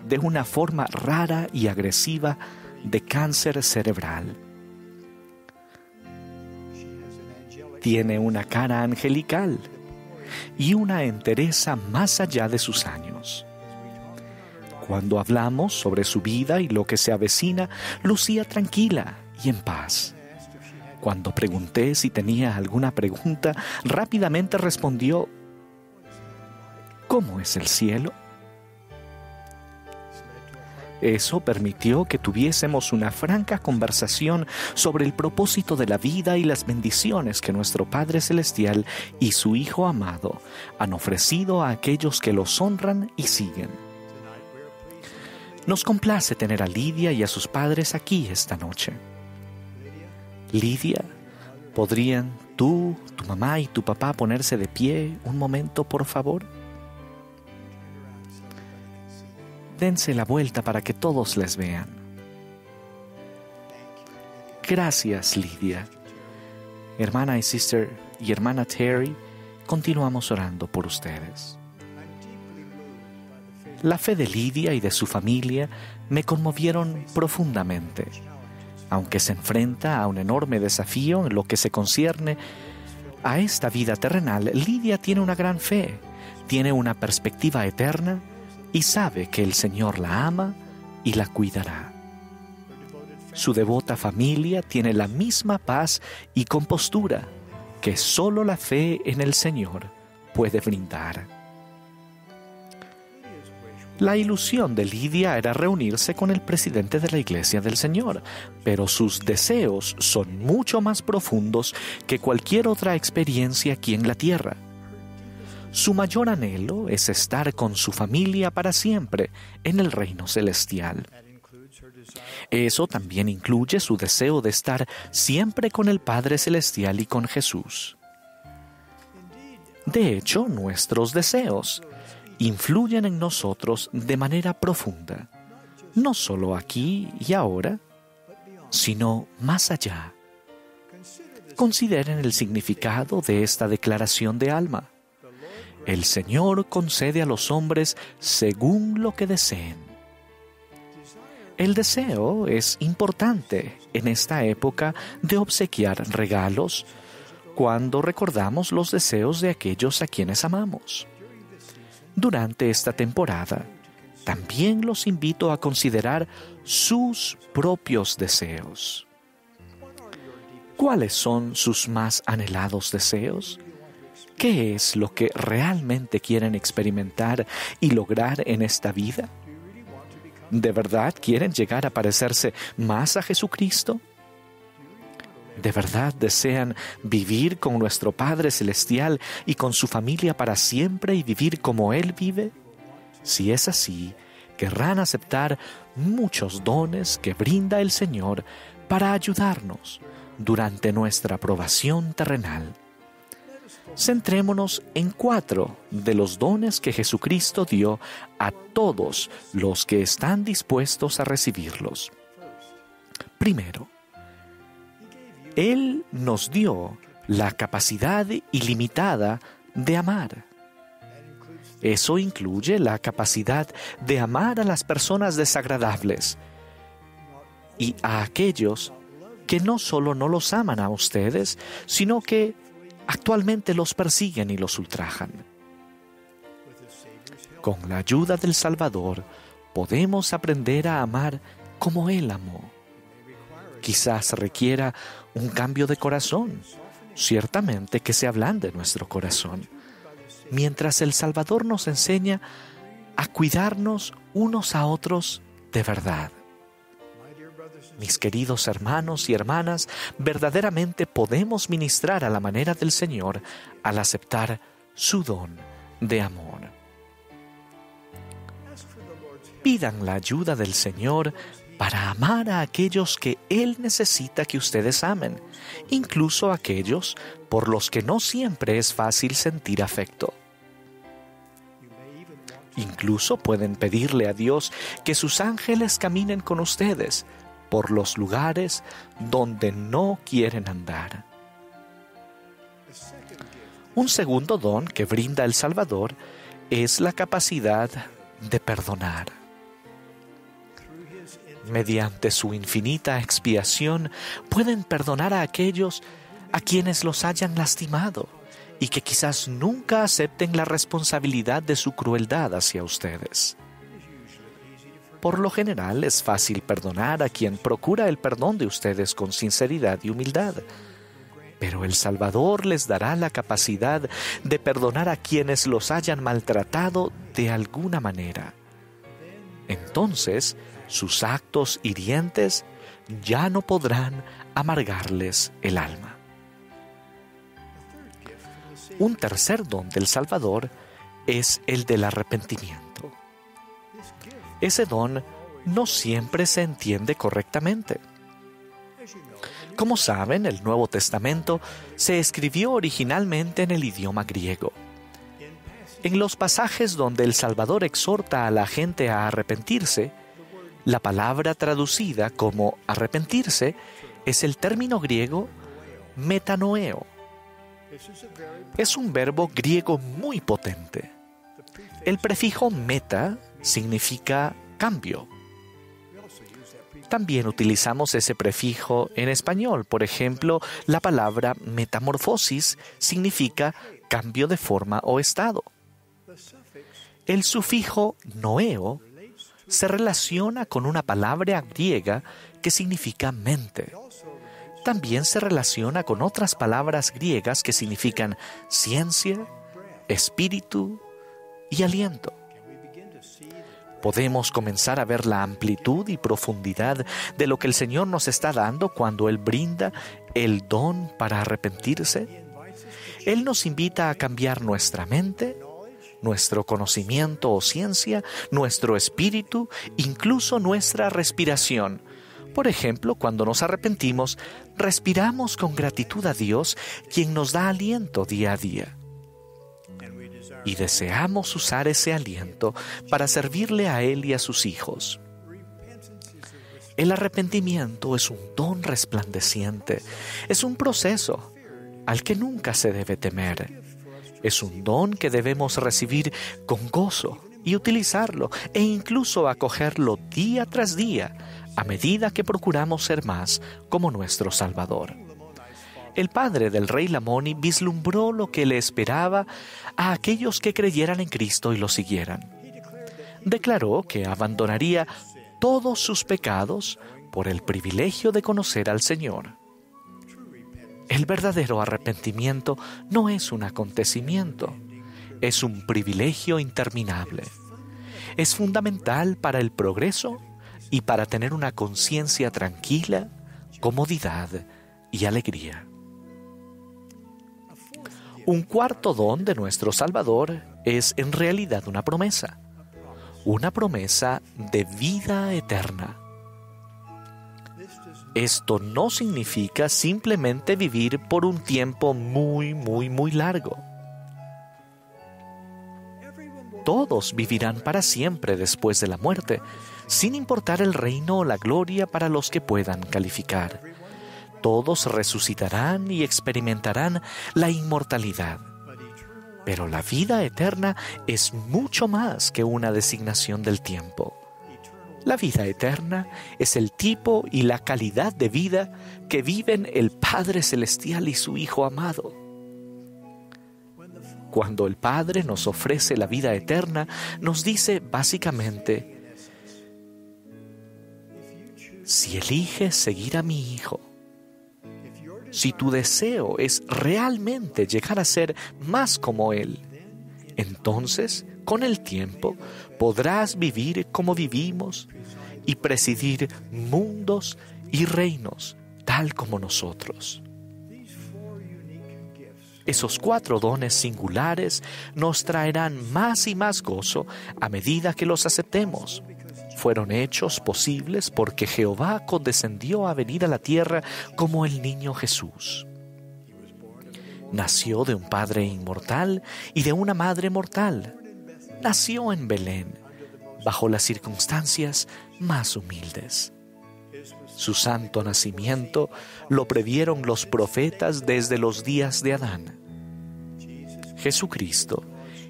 de una forma rara y agresiva de cáncer cerebral. Tiene una cara angelical y una entereza más allá de sus años. Cuando hablamos sobre su vida y lo que se avecina, lucía tranquila y en paz. Cuando pregunté si tenía alguna pregunta, rápidamente respondió: ¿cómo es el cielo? Eso permitió que tuviésemos una franca conversación sobre el propósito de la vida y las bendiciones que nuestro Padre Celestial y su Hijo amado han ofrecido a aquellos que los honran y siguen. Nos complace tener a Lidia y a sus padres aquí esta noche. Lidia, ¿podrían tú, tu mamá y tu papá ponerse de pie un momento, por favor? Dense la vuelta para que todos les vean. Gracias, Lidia. Hermana y sister y hermana Terry, continuamos orando por ustedes. La fe de Lidia y de su familia me conmovieron profundamente. Aunque se enfrenta a un enorme desafío en lo que se concierne a esta vida terrenal, Lidia tiene una gran fe, tiene una perspectiva eterna y sabe que el Señor la ama y la cuidará. Su devota familia tiene la misma paz y compostura que solo la fe en el Señor puede brindar. La ilusión de Lidia era reunirse con el presidente de la Iglesia del Señor, pero sus deseos son mucho más profundos que cualquier otra experiencia aquí en la tierra. Su mayor anhelo es estar con su familia para siempre en el reino celestial. Eso también incluye su deseo de estar siempre con el Padre Celestial y con Jesús. De hecho, nuestros deseos influyen en nosotros de manera profunda, no solo aquí y ahora, sino más allá. Consideren el significado de esta declaración de alma. El Señor concede a los hombres según lo que deseen. El deseo es importante en esta época de obsequiar regalos cuando recordamos los deseos de aquellos a quienes amamos. Durante esta temporada, también los invito a considerar sus propios deseos. ¿Cuáles son sus más anhelados deseos? ¿Qué es lo que realmente quieren experimentar y lograr en esta vida? ¿De verdad quieren llegar a parecerse más a Jesucristo? ¿De verdad desean vivir con nuestro Padre Celestial y con su familia para siempre y vivir como Él vive? Si es así, querrán aceptar muchos dones que brinda el Señor para ayudarnos durante nuestra probación terrenal. Centrémonos en 4 de los dones que Jesucristo dio a todos los que están dispuestos a recibirlos. Primero, Él nos dio la capacidad ilimitada de amar. Eso incluye la capacidad de amar a las personas desagradables y a aquellos que no solo no los aman a ustedes, sino que actualmente los persiguen y los ultrajan. Con la ayuda del Salvador, podemos aprender a amar como Él amó. Quizás requiera un cambio de corazón, ciertamente que se ablande nuestro corazón, mientras el Salvador nos enseña a cuidarnos unos a otros de verdad. Mis queridos hermanos y hermanas, verdaderamente podemos ministrar a la manera del Señor al aceptar su don de amor. Pidan la ayuda del Señor para amar a aquellos que Él necesita que ustedes amen, incluso aquellos por los que no siempre es fácil sentir afecto. Incluso pueden pedirle a Dios que sus ángeles caminen con ustedes por los lugares donde no quieren andar. Un segundo don que brinda el Salvador es la capacidad de perdonar. Mediante su infinita expiación, pueden perdonar a aquellos a quienes los hayan lastimado y que quizás nunca acepten la responsabilidad de su crueldad hacia ustedes. Por lo general, es fácil perdonar a quien procura el perdón de ustedes con sinceridad y humildad, pero el Salvador les dará la capacidad de perdonar a quienes los hayan maltratado de alguna manera. Entonces, sus actos hirientes ya no podrán amargarles el alma. Un tercer don del Salvador es el del arrepentimiento. Ese don no siempre se entiende correctamente. Como saben, el Nuevo Testamento se escribió originalmente en el idioma griego. En los pasajes donde el Salvador exhorta a la gente a arrepentirse, la palabra traducida como arrepentirse es el término griego metanoeo. Es un verbo griego muy potente. El prefijo meta significa cambio. También utilizamos ese prefijo en español. Por ejemplo, la palabra metamorfosis significa cambio de forma o estado. El sufijo noeo se relaciona con una palabra griega que significa mente. También se relaciona con otras palabras griegas que significan ciencia, espíritu y aliento. Podemos comenzar a ver la amplitud y profundidad de lo que el Señor nos está dando cuando Él brinda el don para arrepentirse. Él nos invita a cambiar nuestra mente, nuestro conocimiento o ciencia, nuestro espíritu, incluso nuestra respiración. Por ejemplo, cuando nos arrepentimos, respiramos con gratitud a Dios, quien nos da aliento día a día. Y deseamos usar ese aliento para servirle a Él y a sus hijos. El arrepentimiento es un don resplandeciente, es un proceso al que nunca se debe temer. Es un don que debemos recibir con gozo y utilizarlo e incluso acogerlo día tras día a medida que procuramos ser más como nuestro Salvador. El padre del rey Lamoni vislumbró lo que le esperaba a aquellos que creyeran en Cristo y lo siguieran. Declaró que abandonaría todos sus pecados por el privilegio de conocer al Señor. El verdadero arrepentimiento no es un acontecimiento, es un privilegio interminable. Es fundamental para el progreso y para tener una conciencia tranquila, comodidad y alegría. Un cuarto don de nuestro Salvador es en realidad una promesa de vida eterna. Esto no significa simplemente vivir por un tiempo muy largo. Todos vivirán para siempre después de la muerte, sin importar el reino o la gloria para los que puedan calificar. Todos resucitarán y experimentarán la inmortalidad. Pero la vida eterna es mucho más que una designación del tiempo. La vida eterna es el tipo y la calidad de vida que viven el Padre Celestial y su Hijo amado. Cuando el Padre nos ofrece la vida eterna, nos dice básicamente: si eliges seguir a mi Hijo, si tu deseo es realmente llegar a ser más como Él, entonces, con el tiempo, podrás vivir como vivimos y presidir mundos y reinos tal como nosotros. Esos 4 dones singulares nos traerán más y más gozo a medida que los aceptemos. Fueron hechos posibles porque Jehová condescendió a venir a la tierra como el niño Jesús. Nació de un padre inmortal y de una madre mortal. Nació en Belén, bajo las circunstancias más humildes. Su santo nacimiento lo previeron los profetas desde los días de Adán. Jesucristo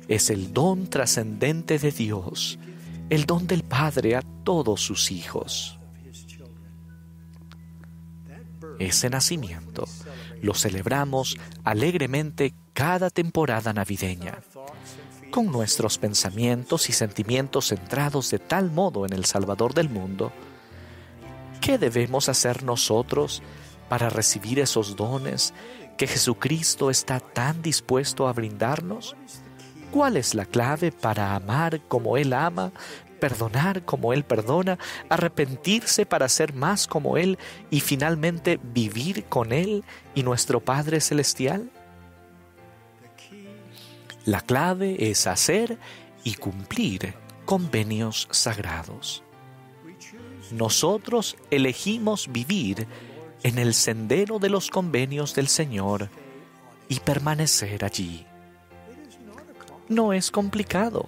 es el don trascendente de Dios, el don del Padre a todos sus hijos. Ese nacimiento lo celebramos alegremente cada temporada navideña, con nuestros pensamientos y sentimientos centrados de tal modo en el Salvador del mundo. ¿Qué debemos hacer nosotros para recibir esos dones que Jesucristo está tan dispuesto a brindarnos? ¿Cuál es la clave para amar como Él ama, perdonar como Él perdona, arrepentirse para ser más como Él y finalmente vivir con Él y nuestro Padre Celestial? La clave es hacer y cumplir convenios sagrados. Nosotros elegimos vivir en el sendero de los convenios del Señor y permanecer allí. No es complicado.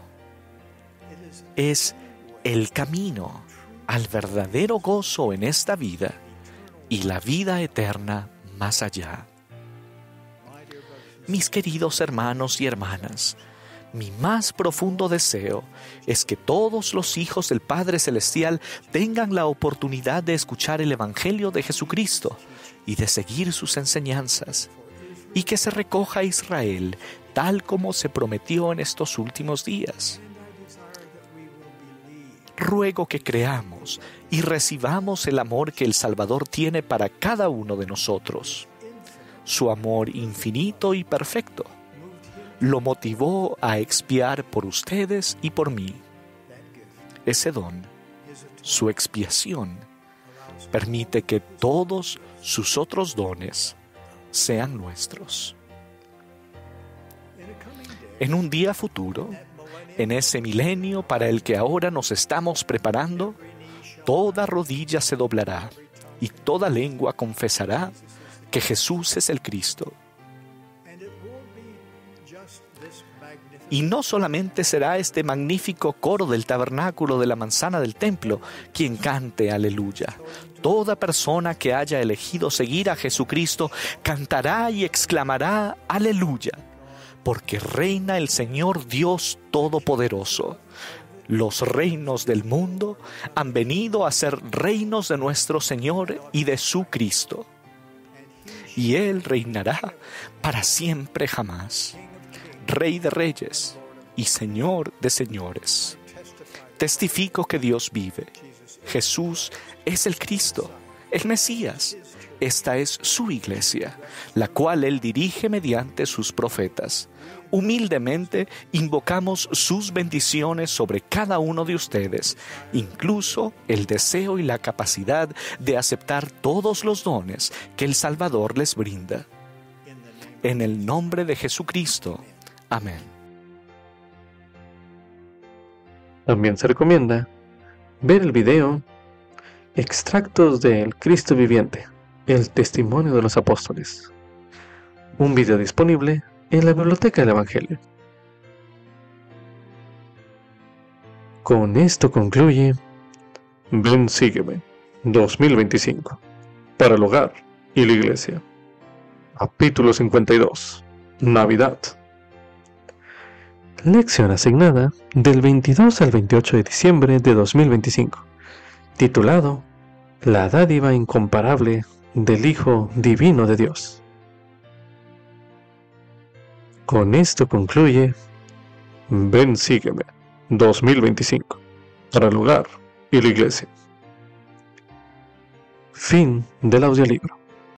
Es el camino al verdadero gozo en esta vida y la vida eterna más allá. Mis queridos hermanos y hermanas, mi más profundo deseo es que todos los hijos del Padre Celestial tengan la oportunidad de escuchar el Evangelio de Jesucristo y de seguir sus enseñanzas, y que se recoja a Israel tal como se prometió en estos últimos días. Ruego que creamos y recibamos el amor que el Salvador tiene para cada uno de nosotros. Su amor infinito y perfecto lo motivó a expiar por ustedes y por mí. ese don, su expiación, permite que todos sus otros dones sean nuestros. En un día futuro, en ese milenio para el que ahora nos estamos preparando, toda rodilla se doblará y toda lengua confesará que Jesús es el Cristo. Y no solamente será este magnífico coro del tabernáculo de la manzana del templo quien cante aleluya. Toda persona que haya elegido seguir a Jesucristo cantará y exclamará aleluya, porque reina el Señor Dios Todopoderoso. Los reinos del mundo han venido a ser reinos de nuestro Señor y de su Cristo. Y Él reinará para siempre jamás. Rey de reyes y Señor de señores. Testifico que Dios vive. Jesús es el Cristo, el Mesías. Esta es su iglesia, la cual Él dirige mediante sus profetas. Humildemente invocamos sus bendiciones sobre cada uno de ustedes, incluso el deseo y la capacidad de aceptar todos los dones que el Salvador les brinda. En el nombre de Jesucristo. Amén. También se recomienda ver el video Extractos del Cristo Viviente, el testimonio de los apóstoles. Un video disponible en la Biblioteca del Evangelio. Con esto concluye Ven Sígueme 2025 para el hogar y la iglesia. Capítulo 52. Navidad. Lección asignada del 22 al 28 de diciembre de 2025, titulado La dádiva incomparable del Hijo Divino de Dios. Con esto concluye Ven Sígueme 2025 para el hogar y la iglesia. Fin del audiolibro.